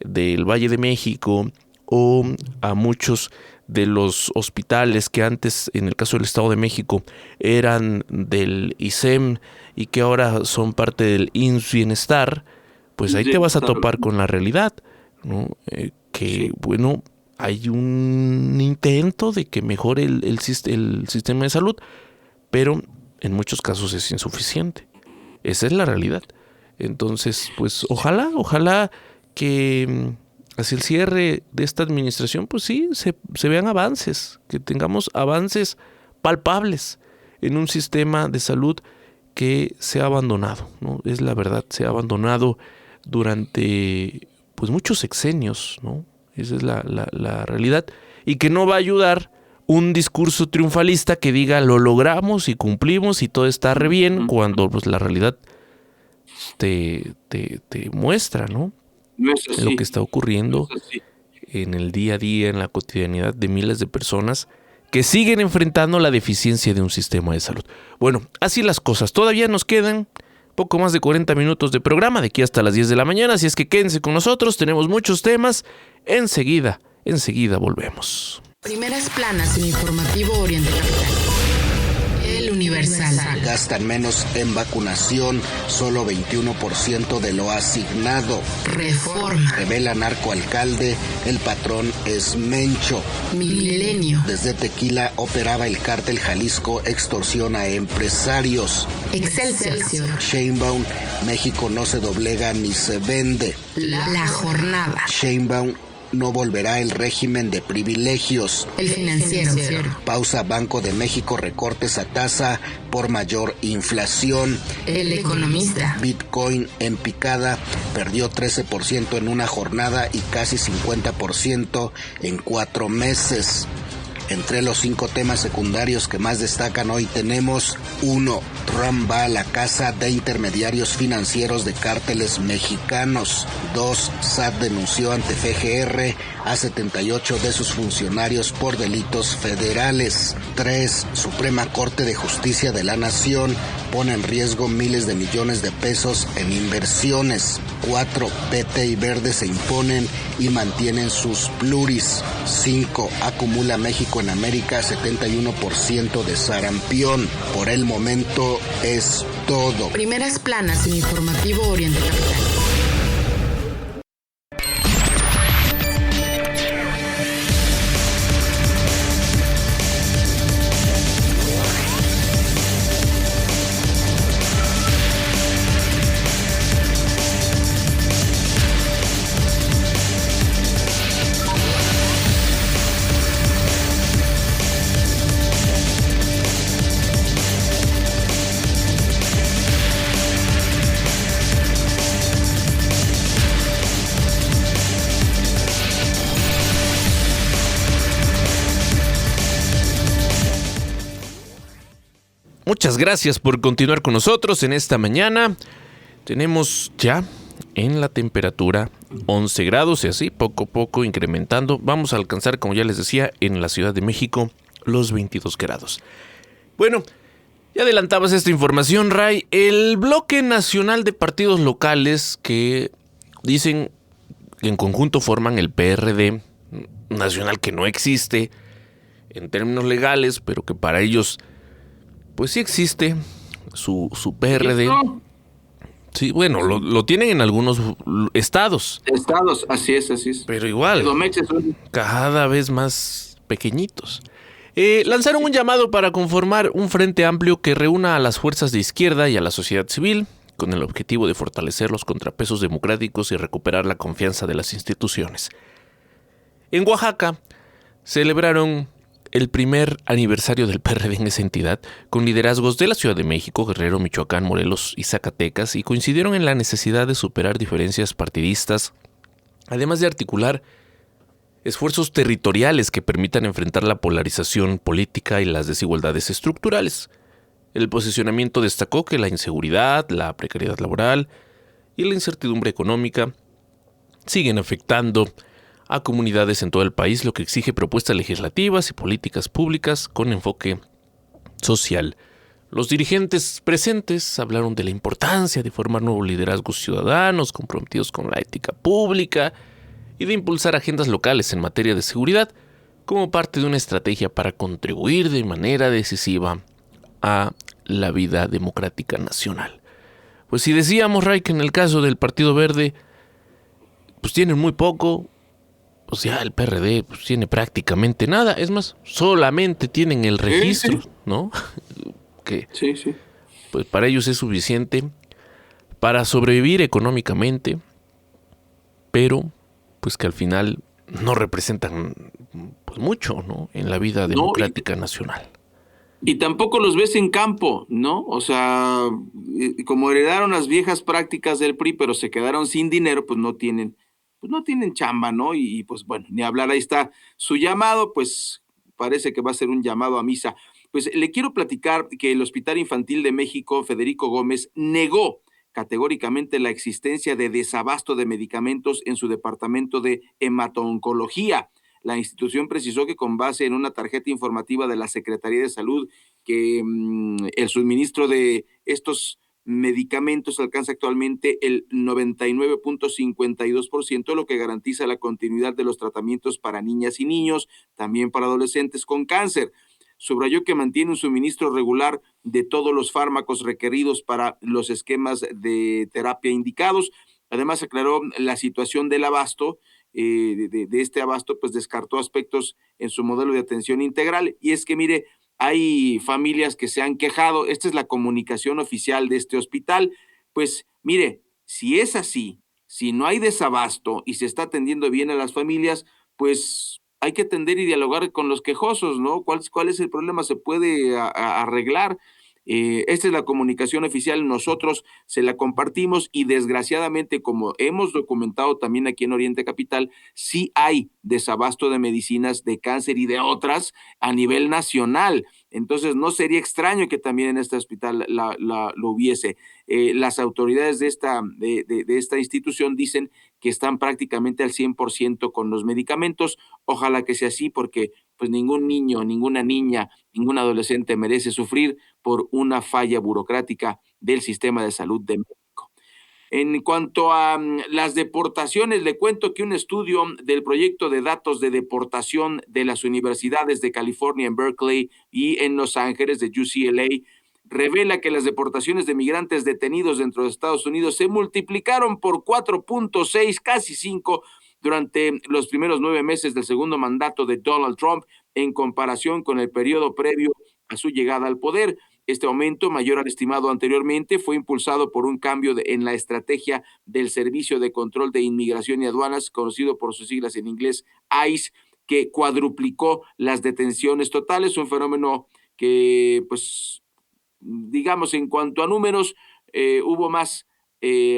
del Valle de México o a muchos de los hospitales que antes, en el caso del Estado de México, eran del ISEM y que ahora son parte del IMSS Bienestar, pues ahí te vas a topar con la realidad, ¿no? Bueno, hay un intento de que mejore el sistema de salud, pero en muchos casos es insuficiente. Esa es la realidad. Entonces, pues ojalá que hacia el cierre de esta administración, pues sí, se vean avances, que tengamos avances palpables en un sistema de salud que se ha abandonado, ¿no? Es la verdad, se ha abandonado durante pues muchos sexenios, ¿no? Esa es la realidad, y que no va a ayudar un discurso triunfalista que diga lo logramos y cumplimos y todo está re bien, cuando pues la realidad te muestra, ¿no? No es así. Lo que está ocurriendo en el día a día, en la cotidianidad de miles de personas que siguen enfrentando la deficiencia de un sistema de salud. Bueno, así las cosas. Todavía nos quedan poco más de 40 minutos de programa, de aquí hasta las 10 de la mañana, así es que quédense con nosotros, tenemos muchos temas. Enseguida volvemos. Primeras planas en Informativo Oriente Capital. El Universal. Gastan menos en vacunación, solo 21% de lo asignado. Reforma. Revela narcoalcalde, el patrón es Mencho. Milenio. Desde Tequila operaba el cártel Jalisco, extorsiona a empresarios. Excelsior. Sheinbaum, México no se doblega ni se vende. La jornada. Sheinbaum, no volverá el régimen de privilegios. El Financiero. Pausa Banco de México, recortes a tasa por mayor inflación. El Economista. Bitcoin en picada, perdió 13% en una jornada y casi 50% en 4 meses. Entre los 5 temas secundarios que más destacan hoy tenemos: 1. Trump va a la casa de intermediarios financieros de cárteles mexicanos. 2. SAT denunció ante FGR a 78 de sus funcionarios por delitos federales. 3. Suprema Corte de Justicia de la Nación pone en riesgo miles de millones de pesos en inversiones. 4. PT y Verde se imponen y mantienen sus pluris. 5. Acumula México en América 71% de sarampión. Por el momento es todo. Primeras planas en Informativo Oriente Capital. Muchas gracias por continuar con nosotros en esta mañana. Tenemos ya en la temperatura 11 grados y así poco a poco incrementando. Vamos a alcanzar, como ya les decía, en la Ciudad de México los 22 grados. Bueno, ya adelantabas esta información, Ray. El Bloque Nacional de Partidos Locales, que dicen que en conjunto forman el PRD nacional, que no existe en términos legales, pero que para ellos pues sí existe su PRD. Sí, bueno, lo tienen en algunos estados. Estados, así es. Pero igual, cada vez más pequeñitos. Lanzaron un llamado para conformar un frente amplio que reúna a las fuerzas de izquierda y a la sociedad civil, con el objetivo de fortalecer los contrapesos democráticos y recuperar la confianza de las instituciones. En Oaxaca celebraron el primer aniversario del PRD en esa entidad, con liderazgos de la Ciudad de México, Guerrero, Michoacán, Morelos y Zacatecas, y coincidieron en la necesidad de superar diferencias partidistas, además de articular esfuerzos territoriales que permitan enfrentar la polarización política y las desigualdades estructurales. El posicionamiento destacó que la inseguridad, la precariedad laboral y la incertidumbre económica siguen afectando a comunidades en todo el país, lo que exige propuestas legislativas y políticas públicas con enfoque social. Los dirigentes presentes hablaron de la importancia de formar nuevos liderazgos ciudadanos comprometidos con la ética pública y de impulsar agendas locales en materia de seguridad como parte de una estrategia para contribuir de manera decisiva a la vida democrática nacional. Pues si decíamos, Ray, que en el caso del Partido Verde pues tienen muy poco, pues ya el PRD pues tiene prácticamente nada. Es más, solamente tienen el registro, sí. ¿No? Que sí. Pues para ellos es suficiente para sobrevivir económicamente, pero pues que al final no representan pues mucho, ¿no? En la vida democrática nacional. Y tampoco los ves en campo, ¿no? O sea, como heredaron las viejas prácticas del PRI, pero se quedaron sin dinero, pues no tienen chamba, ¿no? Y pues bueno, ni hablar, ahí está su llamado, pues parece que va a ser un llamado a misa. Pues le quiero platicar que el Hospital Infantil de México, Federico Gómez, negó categóricamente la existencia de desabasto de medicamentos en su departamento de hemato-oncología. La institución precisó que con base en una tarjeta informativa de la Secretaría de Salud, que el suministro de estos medicamentos alcanza actualmente el 99.52%, lo que garantiza la continuidad de los tratamientos para niñas y niños, también para adolescentes con cáncer. Subrayó que mantiene un suministro regular de todos los fármacos requeridos para los esquemas de terapia indicados. Además, aclaró la situación del abasto, de este abasto, pues descartó aspectos en su modelo de atención integral. Y es que, mire, hay familias que se han quejado, esta es la comunicación oficial de este hospital, pues mire, si es así, si no hay desabasto y se está atendiendo bien a las familias, pues hay que atender y dialogar con los quejosos, ¿no? ¿Cuál es el problema? Se puede arreglar. Esta es la comunicación oficial, nosotros se la compartimos y desgraciadamente, como hemos documentado también aquí en Oriente Capital, sí hay desabasto de medicinas de cáncer y de otras a nivel nacional. Entonces no sería extraño que también en este hospital lo hubiese. Las autoridades de esta institución dicen que están prácticamente al 100% con los medicamentos. Ojalá que sea así, porque pues ningún niño, ninguna niña, ningún adolescente merece sufrir por una falla burocrática del sistema de salud de México. En cuanto a las deportaciones, le cuento que un estudio del proyecto de datos de deportación de las universidades de California en Berkeley y en Los Ángeles de UCLA revela que las deportaciones de migrantes detenidos dentro de Estados Unidos se multiplicaron por 4.6, casi 5, durante los primeros 9 meses del segundo mandato de Donald Trump en comparación con el periodo previo a su llegada al poder. Este aumento, mayor al estimado anteriormente, fue impulsado por un cambio en la estrategia del Servicio de Control de Inmigración y Aduanas, conocido por sus siglas en inglés ICE, que cuadruplicó las detenciones totales, un fenómeno que, pues, digamos, en cuanto a números, hubo más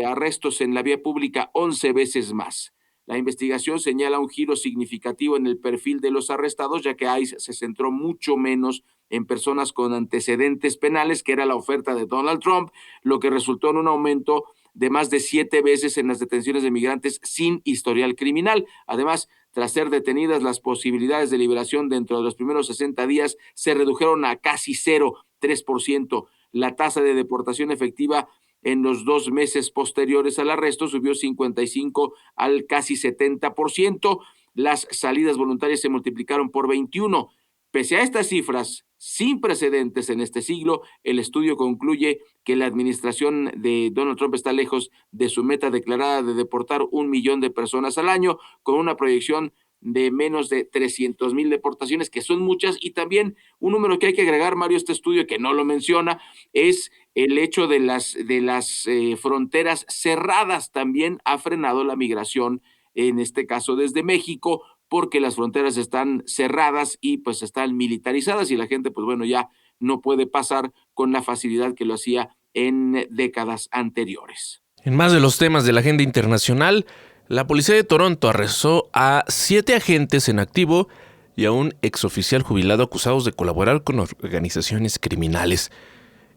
arrestos en la vía pública, 11 veces más. La investigación señala un giro significativo en el perfil de los arrestados, ya que ICE se centró mucho menos en personas con antecedentes penales, que era la oferta de Donald Trump, lo que resultó en un aumento de más de 7 veces en las detenciones de migrantes sin historial criminal. Además, tras ser detenidas, las posibilidades de liberación dentro de los primeros 60 días se redujeron a casi 0,3%. La tasa de deportación efectiva en los 2 meses posteriores al arresto subió 55 al casi 70%. Las salidas voluntarias se multiplicaron por 21. Pese a estas cifras, sin precedentes en este siglo. El estudio concluye que la administración de Donald Trump está lejos de su meta declarada de deportar 1 millón de personas al año, con una proyección de menos de 300,000 deportaciones, que son muchas. Y también un número que hay que agregar, Mario, este estudio que no lo menciona, es el hecho de las fronteras cerradas. También ha frenado la migración, en este caso desde México, porque las fronteras están cerradas y pues están militarizadas y la gente pues bueno ya no puede pasar con la facilidad que lo hacía en décadas anteriores. En más de los temas de la agenda internacional, la policía de Toronto arrestó a 7 agentes en activo y a un exoficial jubilado acusados de colaborar con organizaciones criminales,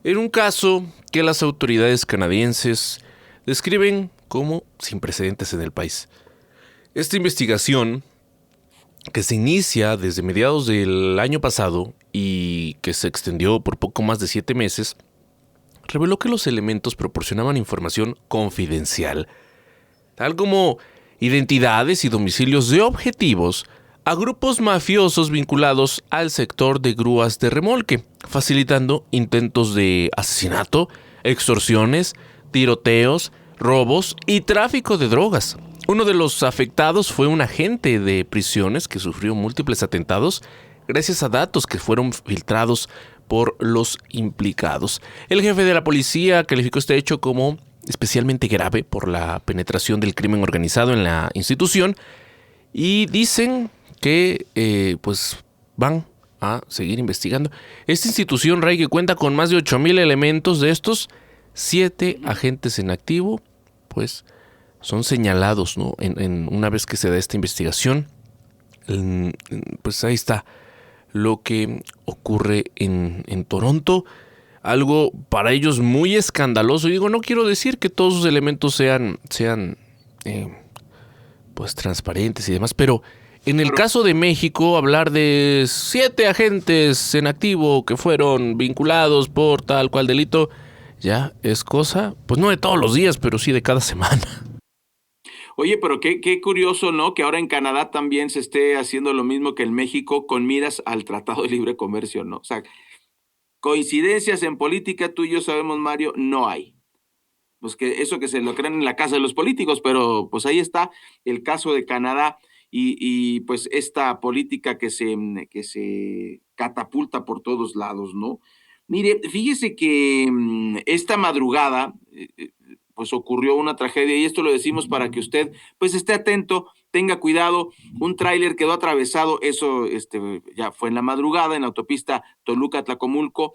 en un caso que las autoridades canadienses describen como sin precedentes en el país. Esta investigación, que se inicia desde mediados del año pasado y que se extendió por poco más de 7 meses, reveló que los elementos proporcionaban información confidencial, tal como identidades y domicilios de objetivos a grupos mafiosos vinculados al sector de grúas de remolque, facilitando intentos de asesinato, extorsiones, tiroteos, robos y tráfico de drogas. Uno de los afectados fue un agente de prisiones que sufrió múltiples atentados gracias a datos que fueron filtrados por los implicados. El jefe de la policía calificó este hecho como especialmente grave por la penetración del crimen organizado en la institución y dicen que pues van a seguir investigando. Esta institución, Ray, que cuenta con más de 8,000 elementos, de estos 7 agentes en activo, pues son señalados, ¿no? En una vez que se da esta investigación, pues ahí está lo que ocurre en Toronto. Algo para ellos muy escandaloso. Y digo, no quiero decir que todos sus elementos sean pues transparentes y demás, pero en el caso de México, hablar de 7 agentes en activo que fueron vinculados por tal cual delito, ya es cosa, pues no de todos los días, pero sí de cada semana. Oye, pero qué curioso, ¿no? Que ahora en Canadá también se esté haciendo lo mismo que en México con miras al Tratado de Libre Comercio, ¿no? O sea, coincidencias en política, tú y yo sabemos, Mario, no hay. Pues que eso que se lo creen en la casa de los políticos, pero pues ahí está el caso de Canadá y pues esta política que se catapulta por todos lados, ¿no? Mire, fíjese que esta madrugada pues ocurrió una tragedia y esto lo decimos para que usted pues esté atento, tenga cuidado. Un tráiler quedó atravesado, eso ya fue en la madrugada en la autopista Toluca-Tlacomulco,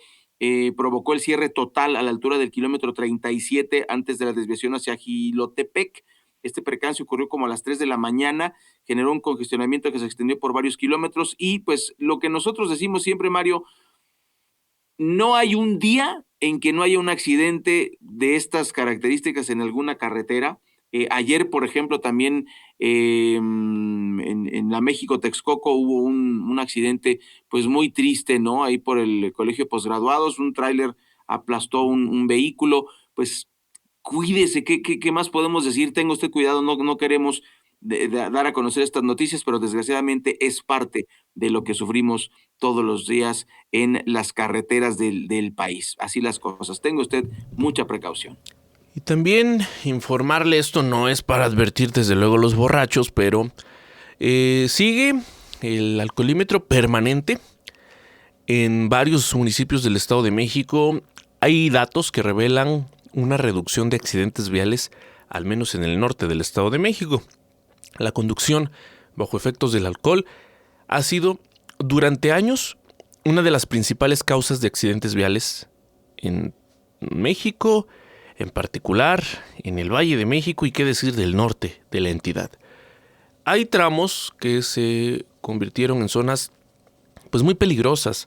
provocó el cierre total a la altura del kilómetro 37 antes de la desviación hacia Jilotepec. Este percance ocurrió como a las 3 de la mañana, generó un congestionamiento que se extendió por varios kilómetros y pues lo que nosotros decimos siempre, Mario, no hay un día en que no haya un accidente de estas características en alguna carretera. Ayer, por ejemplo, también en la México-Texcoco hubo un accidente pues muy triste, ¿no? Ahí por el Colegio de Posgraduados, un tráiler aplastó un vehículo. Pues cuídese, ¿qué más podemos decir? Tenga usted cuidado, no queremos de dar a conocer estas noticias, pero desgraciadamente es parte de lo que sufrimos todos los días en las carreteras del país. Así las cosas. Tenga usted mucha precaución. Y también informarle, esto no es para advertir desde luego a los borrachos, pero sigue el alcoholímetro permanente en varios municipios del Estado de México. Hay datos que revelan una reducción de accidentes viales, al menos en el norte del Estado de México. La conducción bajo efectos del alcohol ha sido durante años una de las principales causas de accidentes viales en México, en particular en el Valle de México y qué decir del norte de la entidad. Hay tramos que se convirtieron en zonas pues muy peligrosas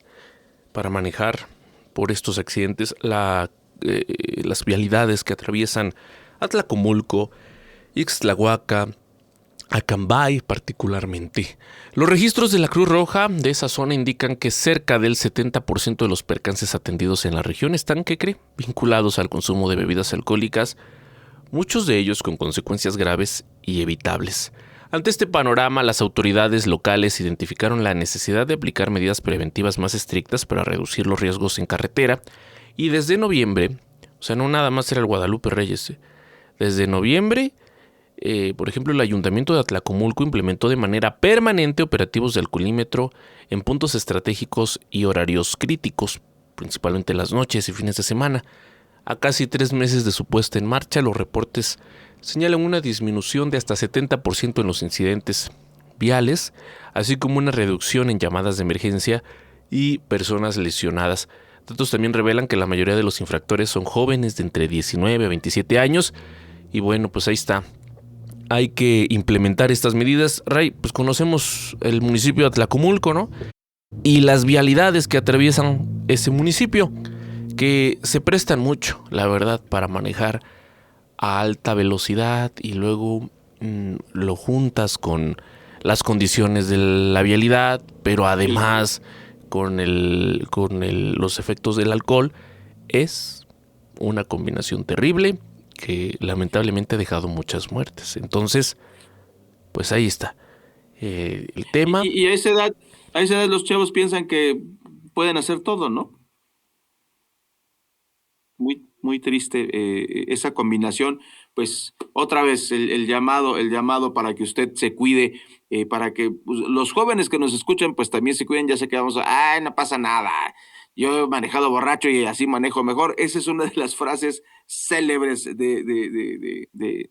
para manejar por estos accidentes. Las vialidades que atraviesan Atlacomulco, Ixtlahuaca, Acambay particularmente. Los registros de la Cruz Roja de esa zona indican que cerca del 70% de los percances atendidos en la región están, ¿qué cree?, vinculados al consumo de bebidas alcohólicas, muchos de ellos con consecuencias graves y evitables. Ante este panorama, las autoridades locales identificaron la necesidad de aplicar medidas preventivas más estrictas para reducir los riesgos en carretera y desde noviembre, o sea, no nada más era el Guadalupe Reyes, desde noviembre, por ejemplo, el Ayuntamiento de Atlacomulco implementó de manera permanente operativos de alcoholímetro en puntos estratégicos y horarios críticos, principalmente las noches y fines de semana. A casi 3 meses de su puesta en marcha, los reportes señalan una disminución de hasta 70% en los incidentes viales, así como una reducción en llamadas de emergencia y personas lesionadas. Datos también revelan que la mayoría de los infractores son jóvenes de entre 19 a 27 años. Y bueno, pues ahí está. Hay que implementar estas medidas. Ray, pues conocemos el municipio de Atlacomulco, ¿no? Y las vialidades que atraviesan ese municipio, que se prestan mucho, la verdad, para manejar a alta velocidad y luego lo juntas con las condiciones de la vialidad, pero además con los efectos del alcohol. Es una combinación terrible que lamentablemente ha dejado muchas muertes. Entonces, pues ahí está el tema. Y a esa edad los chavos piensan que pueden hacer todo, ¿no? Muy, muy triste esa combinación. Pues otra vez el llamado para que usted se cuide, para que pues, los jóvenes que nos escuchan pues también se cuiden. Ya sé que vamos a, no pasa nada, yo he manejado borracho y así manejo mejor. Esa es una de las frases célebres de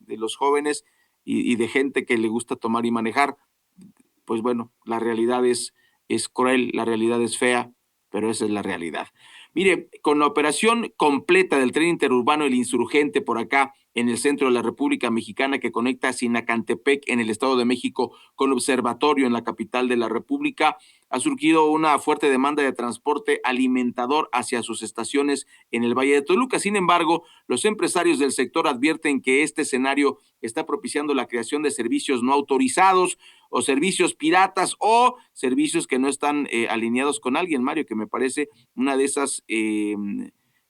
los jóvenes y de gente que le gusta tomar y manejar. Pues bueno, la realidad es cruel, la realidad es fea, pero esa es la realidad. Mire, con la operación completa del tren interurbano El Insurgente por acá en el centro de la República Mexicana que conecta Sinacantepec en el Estado de México con Observatorio en la capital de la República, ha surgido una fuerte demanda de transporte alimentador hacia sus estaciones en el Valle de Toluca. Sin embargo, los empresarios del sector advierten que este escenario está propiciando la creación de servicios no autorizados o servicios piratas o servicios que no están alineados con alguien, Mario, que me parece una de esas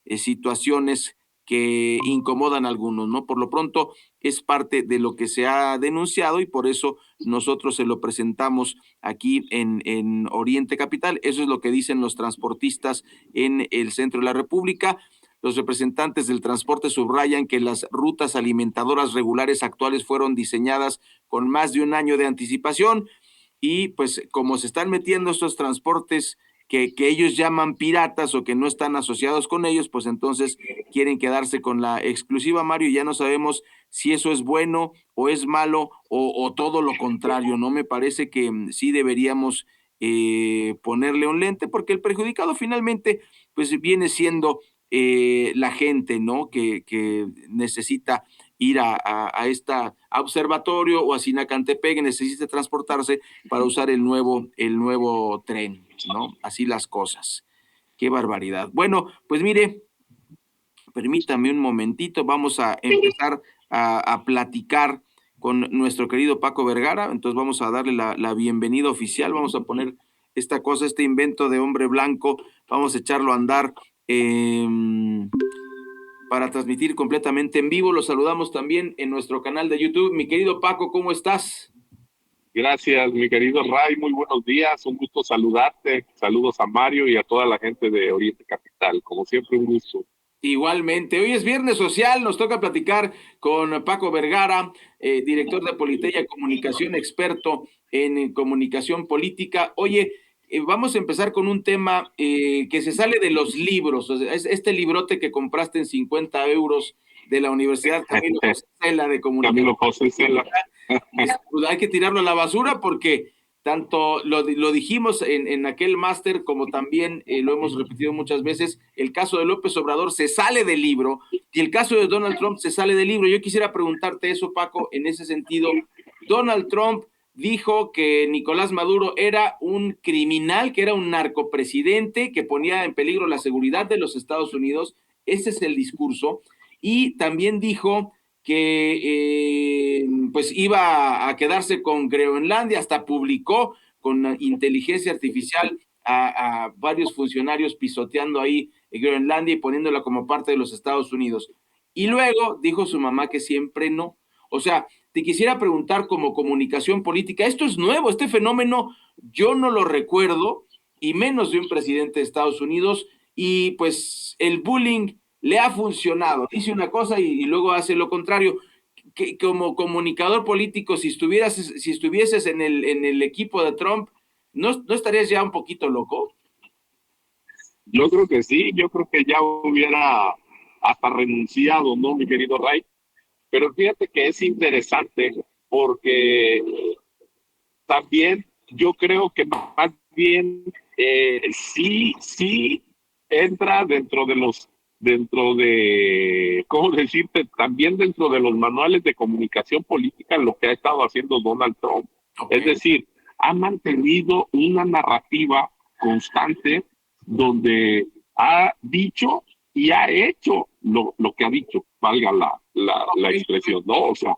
situaciones que incomodan a algunos, ¿no? Por lo pronto es parte de lo que se ha denunciado y por eso nosotros se lo presentamos aquí en Oriente Capital. Eso es lo que dicen los transportistas en el centro de la República. Los representantes del transporte subrayan que las rutas alimentadoras regulares actuales fueron diseñadas con más de un año de anticipación y pues como se están metiendo estos transportes que ellos llaman piratas o que no están asociados con ellos, pues entonces quieren quedarse con la exclusiva, Mario, y ya no sabemos si eso es bueno o es malo o todo lo contrario, ¿no? Me parece que sí deberíamos ponerle un lente porque el perjudicado finalmente pues viene siendo la gente, ¿no? Que necesita ir a esta observatorio o a Sinacantepec, necesita transportarse para usar el nuevo tren, ¿no? Así las cosas. Qué barbaridad. Bueno, pues mire, permítame un momentito, vamos a empezar a platicar con nuestro querido Paco Vergara, entonces vamos a darle la bienvenida oficial, vamos a poner esta cosa, este invento de hombre blanco, vamos a echarlo a andar para transmitir completamente en vivo. Los saludamos también en nuestro canal de YouTube. Mi querido Paco, ¿cómo estás? Gracias, mi querido Ray, muy buenos días, un gusto saludarte, saludos a Mario y a toda la gente de Oriente Capital, como siempre un gusto. Igualmente, hoy es Viernes Social, nos toca platicar con Paco Vergara, director de Politeia Comunicación, experto en comunicación política. Oye, vamos a empezar con un tema que se sale de los libros, o sea, es este librote que compraste en 50 euros de la Universidad Camilo José Cela de Comunicación. Camilo José Cela. Pues hay que tirarlo a la basura porque tanto lo dijimos en aquel máster como también lo hemos repetido muchas veces, el caso de López Obrador se sale del libro y el caso de Donald Trump se sale del libro. Yo quisiera preguntarte eso, Paco, en ese sentido. Donald Trump dijo que Nicolás Maduro era un criminal, que era un narcopresidente, que ponía en peligro la seguridad de los Estados Unidos. Ese es el discurso. Y también dijo que pues iba a quedarse con Groenlandia, hasta publicó con inteligencia artificial a varios funcionarios pisoteando ahí Groenlandia y poniéndola como parte de los Estados Unidos. Y luego dijo su mamá que siempre no. O sea, te quisiera preguntar como comunicación política, esto es nuevo, este fenómeno yo no lo recuerdo, y menos de un presidente de Estados Unidos, y pues el bullying le ha funcionado, dice una cosa y luego hace lo contrario. Que como comunicador político, si estuvieses en el equipo de Trump, ¿no estarías ya un poquito loco? Yo creo que sí, yo creo que ya hubiera hasta renunciado, ¿no, mi querido Ray? Pero fíjate que es interesante porque también yo creo que más bien sí entra dentro de, ¿cómo decirte? También dentro de los manuales de comunicación política lo que ha estado haciendo Donald Trump. Okay. Es decir, ha mantenido una narrativa constante donde ha dicho y ha hecho lo que ha dicho, valga la expresión, ¿no? O sea,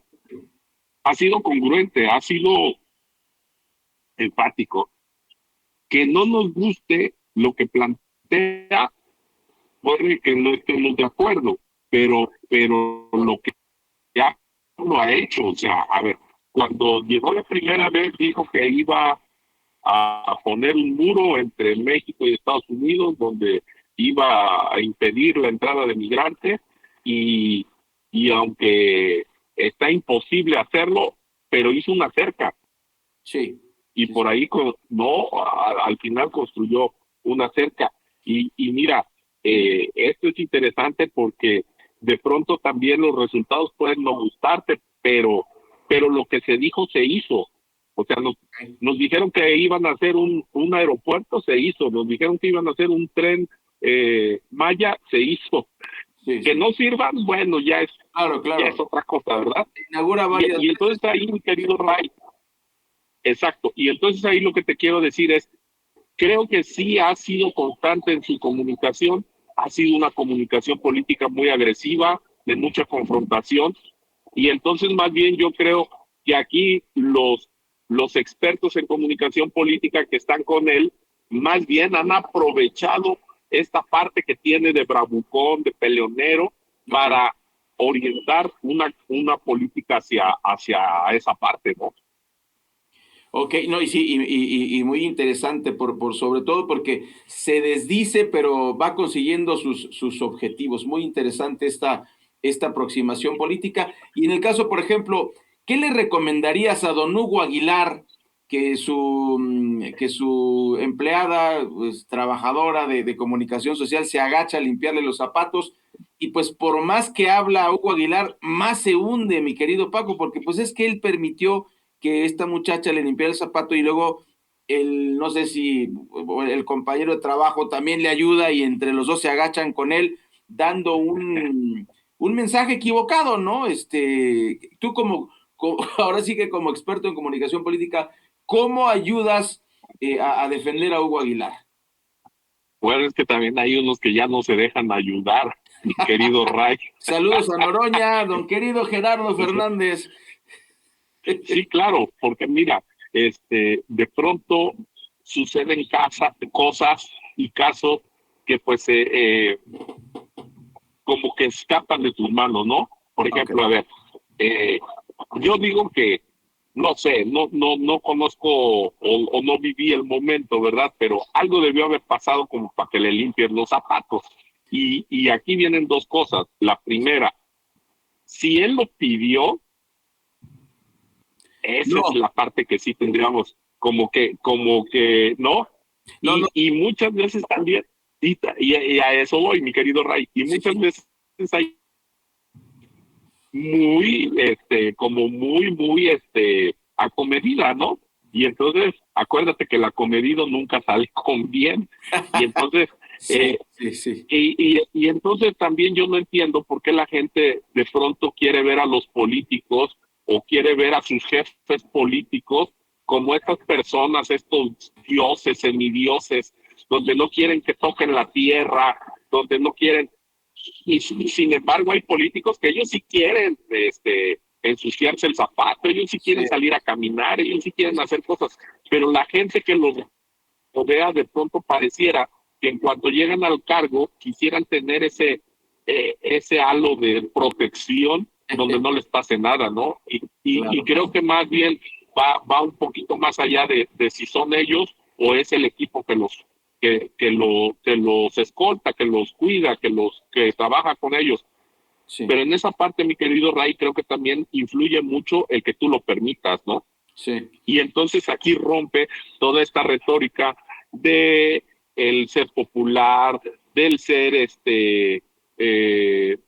ha sido congruente, ha sido enfático. Que no nos guste lo que plantea, puede que no estemos de acuerdo, pero lo que ya lo ha hecho. O sea, a ver, cuando llegó la primera vez dijo que iba a poner un muro entre México y Estados Unidos donde iba a impedir la entrada de migrantes y aunque está imposible hacerlo, pero hizo una cerca. Sí. Y por ahí, al final construyó una cerca. Y mira, esto es interesante porque de pronto también los resultados pueden no gustarte, pero lo que se dijo se hizo. O sea, nos dijeron que iban a hacer un aeropuerto, se hizo. Nos dijeron que iban a hacer un tren Maya, se hizo. Sí, que no sirvan, bueno, ya es otra cosa, ¿verdad? Inaugura varias y entonces ahí, mi querido Ray, exacto. Y entonces ahí lo que te quiero decir es, creo que sí ha sido constante en su comunicación, ha sido una comunicación política muy agresiva, de mucha confrontación, y entonces más bien yo creo que aquí los expertos en comunicación política que están con él, más bien han aprovechado esta parte que tiene de bravucón, de peleonero, para orientar una política hacia esa parte, ¿no? Ok, no, y sí, y muy interesante, por sobre todo porque se desdice, pero va consiguiendo sus objetivos. Muy interesante esta aproximación política. Y en el caso, por ejemplo, ¿qué le recomendarías a don Hugo Aguilar, que su empleada, pues, trabajadora de comunicación social, se agacha a limpiarle los zapatos? Y pues por más que habla Hugo Aguilar, más se hunde, mi querido Paco, porque pues es que él permitió que esta muchacha le limpiara el zapato y luego no sé si el compañero de trabajo también le ayuda y entre los dos se agachan con él dando un mensaje equivocado, ¿no? Tú ahora sí que como experto en comunicación política, ¿cómo ayudas a defender a Hugo Aguilar? Bueno, es que también hay unos que ya no se dejan ayudar, mi querido Ray. Saludos a Noroña, don querido Gerardo Fernández. Sí, claro, porque mira, de pronto suceden cosas y casos que pues como que escapan de tus manos, ¿no? Por ejemplo, a ver, yo digo que, no sé, no conozco o no viví el momento, ¿verdad? Pero algo debió haber pasado como para que le limpien los zapatos. Y aquí vienen dos cosas. La primera, si él lo pidió, esa es la parte que sí tendríamos como que ¿no? Y muchas veces también, y a eso voy, mi querido Ray, y muchas veces hay muy, muy acomedida, ¿no? Y entonces, acuérdate que el acomedido nunca sale con bien. Y entonces, sí. Y entonces también yo no entiendo por qué la gente de pronto quiere ver a los políticos o quiere ver a sus jefes políticos como estas personas, estos dioses, semidioses, donde no quieren que toquen la tierra, donde no quieren. Y sin embargo hay políticos que ellos sí quieren ensuciarse el zapato, ellos sí quieren salir a caminar, ellos sí quieren hacer cosas, pero la gente que los rodea de pronto pareciera que en cuanto llegan al cargo quisieran tener ese halo de protección donde no les pase nada, ¿no? Y creo que más bien va un poquito más allá de si son ellos o es el equipo que los escolta, que los cuida, que trabaja con ellos. Sí. Pero en esa parte, mi querido Ray, creo que también influye mucho el que tú lo permitas, ¿no? Sí. Y entonces aquí rompe toda esta retórica de el ser popular, del ser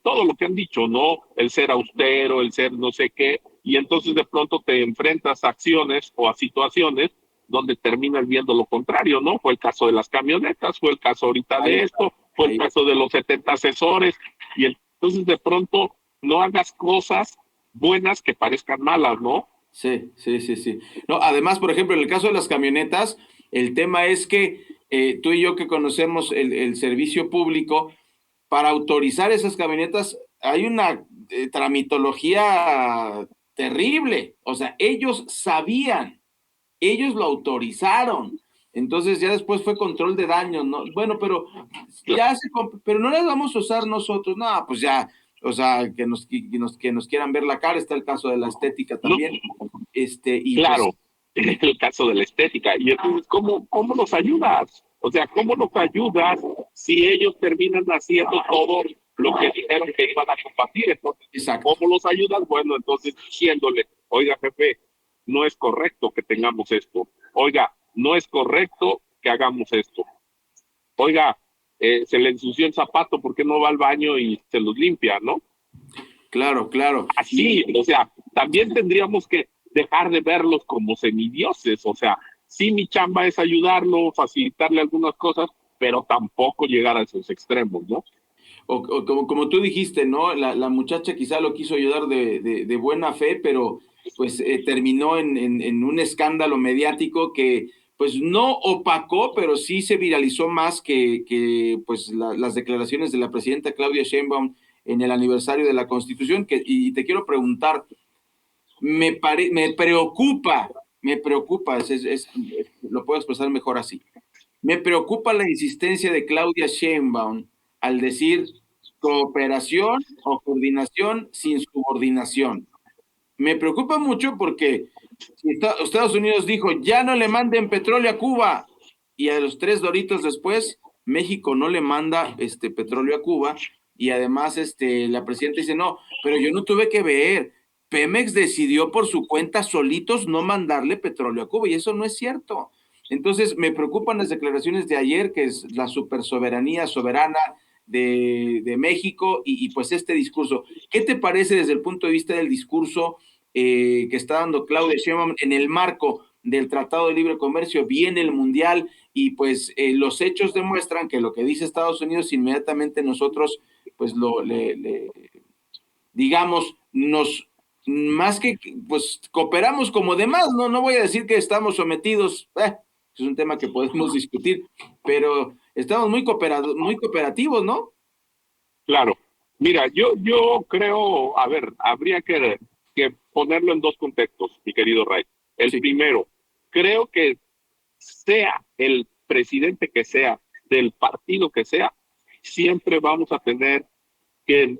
todo lo que han dicho, ¿no? El ser austero, el ser no sé qué, y entonces de pronto te enfrentas a acciones o a situaciones donde terminas viendo lo contrario, ¿no? Fue el caso de las camionetas, fue el caso ahorita de esto, fue el caso de los 70 asesores, y entonces de pronto no hagas cosas buenas que parezcan malas, ¿no? Sí. No, además, por ejemplo, en el caso de las camionetas, el tema es que tú y yo que conocemos el servicio público, para autorizar esas camionetas hay una tramitología terrible. O sea, ellos sabían, ellos lo autorizaron. Entonces ya después fue control de daños, ¿no? Bueno, pero pero no las vamos a usar nosotros. No, pues ya, o sea, que nos quieran ver la cara. Está el caso de la estética también. Y claro, pues, el caso de la estética. Y entonces, ¿cómo nos ayudas? O sea, ¿cómo nos ayudas si ellos terminan haciendo todo lo que dijeron que iban a combatir? Entonces, ¿cómo los ayudas? Bueno, entonces diciéndole, oiga, jefe, no es correcto que tengamos esto. Oiga, no es correcto que hagamos esto. Oiga, se le ensució el zapato, ¿por qué no va al baño y se los limpia, no? Claro. Así, o sea, también tendríamos que dejar de verlos como semidioses. O sea, sí, mi chamba es ayudarlo, facilitarle algunas cosas, pero tampoco llegar a esos extremos, ¿no? O como tú dijiste, ¿no? La muchacha quizá lo quiso ayudar de buena fe, pero pues terminó en un escándalo mediático que pues no opacó, pero sí se viralizó más que pues las declaraciones de la presidenta Claudia Sheinbaum en el aniversario de la Constitución. Y te quiero preguntar, me preocupa, lo puedo expresar mejor así. Me preocupa la insistencia de Claudia Sheinbaum al decir cooperación o coordinación sin subordinación. Me preocupa mucho porque Estados Unidos dijo, ya no le manden petróleo a Cuba, y a los 3 doritos después, México no le manda petróleo a Cuba, y además la presidenta dice, no, pero yo no tuve que ver, Pemex decidió por su cuenta solitos no mandarle petróleo a Cuba, y eso no es cierto. Entonces me preocupan las declaraciones de ayer, que es la supersoberanía soberana de México, y pues este discurso. ¿Qué te parece desde el punto de vista del discurso que está dando Claudia Sheinbaum en el marco del Tratado de Libre Comercio? Viene el Mundial y pues los hechos demuestran que lo que dice Estados Unidos, inmediatamente nosotros pues digamos, más que pues cooperamos como demás, no voy a decir que estamos sometidos, es un tema que podemos discutir, pero estamos muy cooperativos, ¿no? Claro. Mira, yo creo, a ver, habría que ponerlo en dos contextos, mi querido Ray. El primero, creo que sea el presidente que sea, del partido que sea, siempre vamos a tener que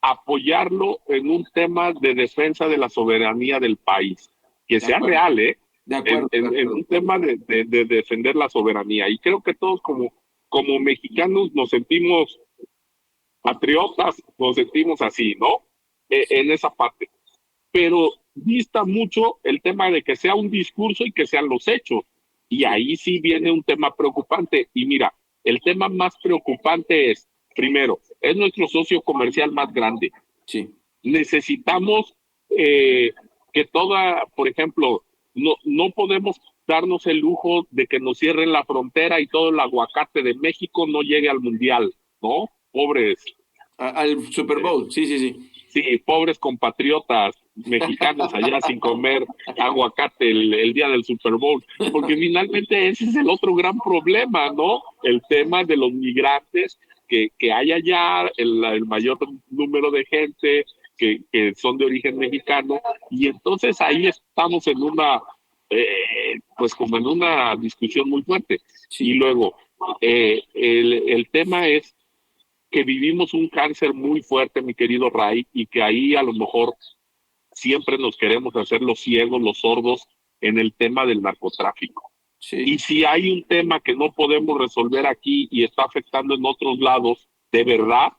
apoyarlo en un tema de defensa de la soberanía del país, que sea real, De acuerdo, en un tema de defender la soberanía. Y creo que todos como mexicanos nos sentimos patriotas, nos sentimos así, ¿no? En esa parte. Pero dista mucho el tema de que sea un discurso y que sean los hechos. Y ahí sí viene un tema preocupante. Y mira, el tema más preocupante es, primero, es nuestro socio comercial más grande. Sí. Necesitamos que por ejemplo, no podemos darnos el lujo de que nos cierren la frontera y todo el aguacate de México no llegue al Mundial, ¿no? Pobres. Al Super Bowl, sí. Sí, pobres compatriotas mexicanos allá sin comer aguacate el día del Super Bowl, porque finalmente ese es el otro gran problema, ¿no? El tema de los migrantes, que hay allá, el mayor número de gente que son de origen mexicano, y entonces ahí estamos en una, pues como en una discusión muy fuerte. Sí. Y luego, el tema es que vivimos un cáncer muy fuerte, mi querido Ray, y que ahí a lo mejor siempre nos queremos hacer los ciegos, los sordos en el tema del narcotráfico. Sí. Y si hay un tema que no podemos resolver aquí y está afectando en otros lados, de verdad,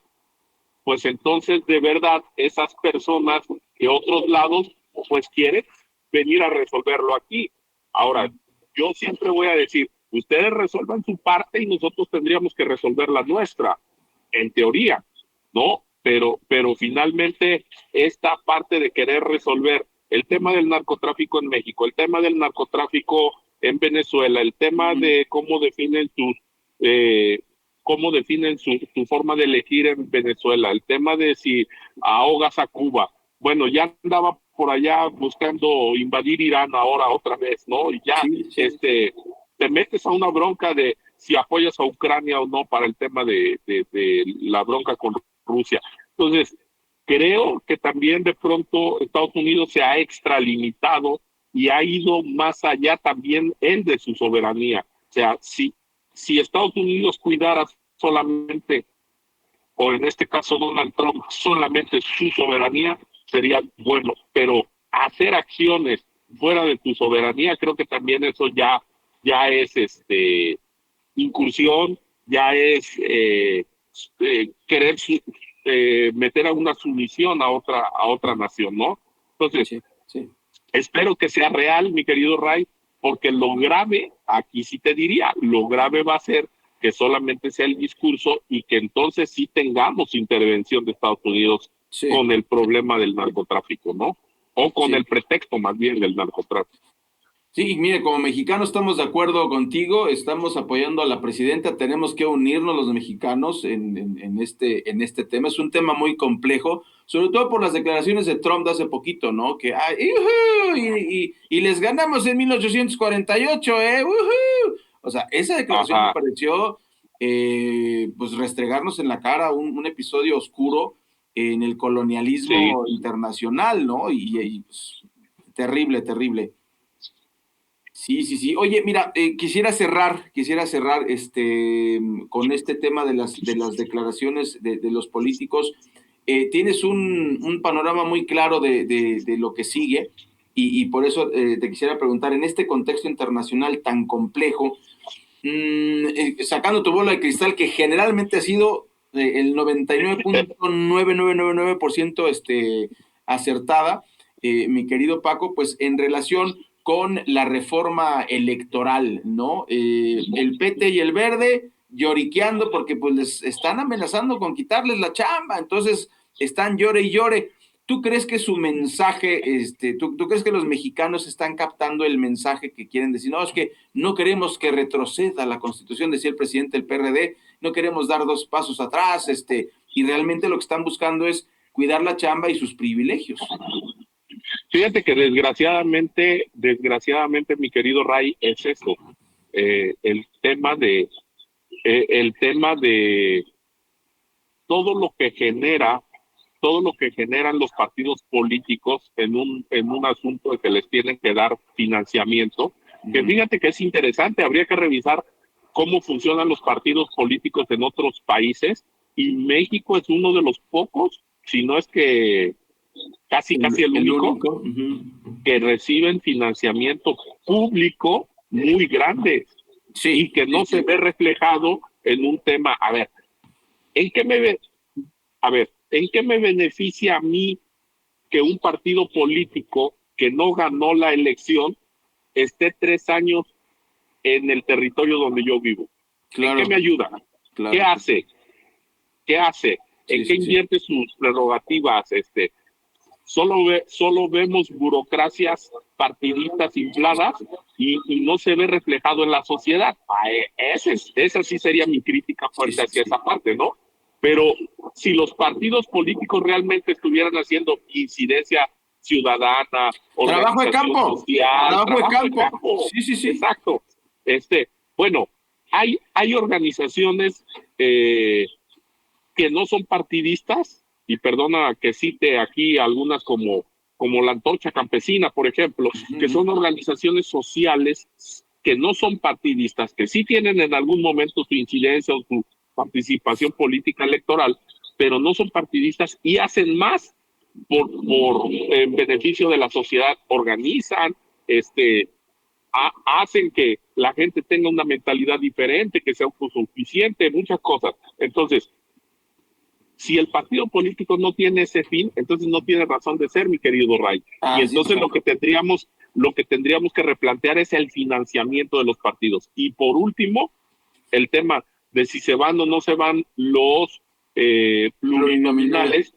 pues entonces de verdad esas personas de otros lados pues quieren venir a resolverlo aquí. Ahora, yo siempre voy a decir, ustedes resuelvan su parte y nosotros tendríamos que resolver la nuestra, en teoría, ¿no? Pero finalmente esta parte de querer resolver el tema del narcotráfico en México, el tema del narcotráfico en Venezuela, el tema de cómo definen su forma de elegir en Venezuela, el tema de si ahogas a Cuba. Bueno, ya andaba por allá buscando invadir Irán ahora otra vez, ¿no? Y ya te metes a una bronca de si apoyas a Ucrania o no para el tema de la bronca con Rusia. Entonces, creo que también de pronto Estados Unidos se ha extralimitado y ha ido más allá también él de su soberanía. O sea, si Estados Unidos cuidara solamente, o en este caso Donald Trump, solamente su soberanía, sería bueno, pero hacer acciones fuera de tu soberanía, creo que también eso ya es incursión, ya es querer meter a una sumisión a otra nación, ¿no? Entonces, sí. Espero que sea real, mi querido Ray, porque lo grave, aquí sí te diría, lo grave va a ser que solamente sea el discurso y que entonces sí tengamos intervención de Estados Unidos con el problema del narcotráfico, ¿no? O con el pretexto más bien del narcotráfico. Sí, mire, como mexicanos estamos de acuerdo contigo, estamos apoyando a la presidenta, tenemos que unirnos los mexicanos en este tema. Es un tema muy complejo, sobre todo por las declaraciones de Trump de hace poquito, ¿no? Que y les ganamos en 1848, O sea, esa declaración me pareció pues restregarnos en la cara un episodio oscuro en el colonialismo internacional, ¿no? Y pues, terrible. Sí. Oye, mira, quisiera cerrar con este tema de las declaraciones de los políticos. Tienes un panorama muy claro de lo que sigue y por eso te quisiera preguntar, en este contexto internacional tan complejo, sacando tu bola de cristal, que generalmente ha sido el 99.9999% acertada, mi querido Paco, pues en relación con la reforma electoral, ¿no? El PT y el Verde lloriqueando porque pues les están amenazando con quitarles la chamba, entonces están llore y llore. ¿Tú crees que su mensaje, tú crees que los mexicanos están captando el mensaje que quieren decir? No, es que no queremos que retroceda la Constitución, decía el presidente del PRD, no queremos dar 2 pasos atrás, y realmente lo que están buscando es cuidar la chamba y sus privilegios. Fíjate que desgraciadamente, mi querido Ray, es eso. El tema de todo lo que generan los partidos políticos en un asunto de que les tienen que dar financiamiento, que fíjate que es interesante, habría que revisar cómo funcionan los partidos políticos en otros países, y México es uno de los pocos, si no es que casi el único, que reciben financiamiento público muy grande y que no se ve reflejado en un tema. A ver, ¿en qué me beneficia a mí que un partido político que no ganó la elección esté 3 años en el territorio donde yo vivo? Claro. ¿En qué me ayuda? Claro. ¿Qué hace? ¿En qué invierte sus prerrogativas? Solo vemos burocracias partidistas infladas y no se ve reflejado en la sociedad. Esa sí sería mi crítica fuerte hacia esa parte, ¿no? Pero si los partidos políticos realmente estuvieran haciendo incidencia ciudadana, trabajo de campo, social, trabajo de campo. Sí. Exacto. Bueno, hay organizaciones que no son partidistas, y perdona que cite aquí algunas como la Antorcha Campesina, por ejemplo, que son organizaciones sociales que no son partidistas, que sí tienen en algún momento su incidencia o su participación política electoral, pero no son partidistas y hacen más en beneficio de la sociedad, organizan, hacen que la gente tenga una mentalidad diferente, que sea autosuficiente, muchas cosas. Entonces, si el partido político no tiene ese fin, entonces no tiene razón de ser, mi querido Ray. Y entonces lo que tendríamos que replantear es el financiamiento de los partidos. Y por último, el tema de si se van o no se van los plurinominales.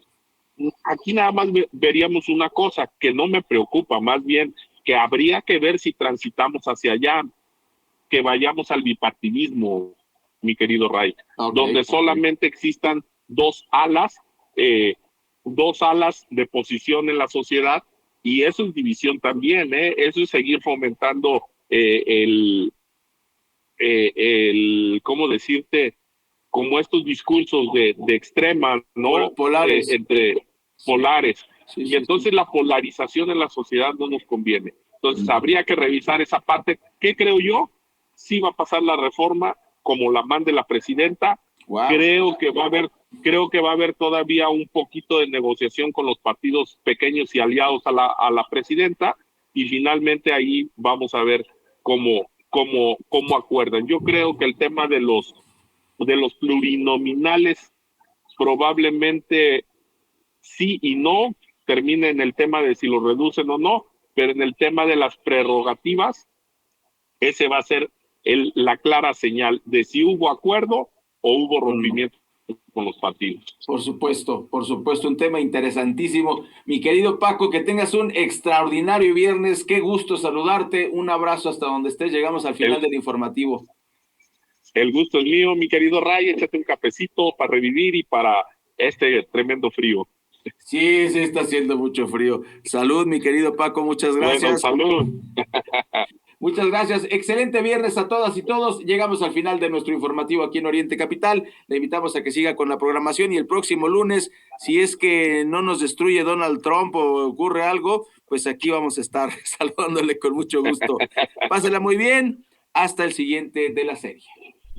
Aquí nada más veríamos una cosa que no me preocupa, más bien que habría que ver si transitamos hacia allá, que vayamos al bipartidismo, mi querido Ray, donde solamente existan dos alas de posición en la sociedad, y eso es división también, eso es seguir fomentando ¿cómo decirte? Como estos discursos de extrema, ¿no? Polares. Entre polares. Y entonces la polarización en la sociedad no nos conviene. Entonces habría que revisar esa parte. ¿Qué creo yo? Sí va a pasar la reforma como la mande la presidenta. Wow. Creo que va a haber todavía un poquito de negociación con los partidos pequeños y aliados a la presidenta, y finalmente ahí vamos a ver cómo acuerdan. Yo creo que el tema de los plurinominales probablemente sí y no termine en el tema de si lo reducen o no, pero en el tema de las prerrogativas, ese va a ser la clara señal de si hubo acuerdo o hubo rompimiento con los partidos. Por supuesto, un tema interesantísimo. Mi querido Paco, que tengas un extraordinario viernes, qué gusto saludarte, un abrazo hasta donde estés, llegamos al final del informativo. El gusto es mío, mi querido Ray, échate un cafecito para revivir y para este tremendo frío. Sí, está haciendo mucho frío. Salud, mi querido Paco, muchas gracias. Bueno, salud. Muchas gracias. Excelente viernes a todas y todos. Llegamos al final de nuestro informativo aquí en Oriente Capital. Le invitamos a que siga con la programación, y el próximo lunes, si es que no nos destruye Donald Trump o ocurre algo, pues aquí vamos a estar saludándole con mucho gusto. Pásela muy bien. Hasta el siguiente de la serie.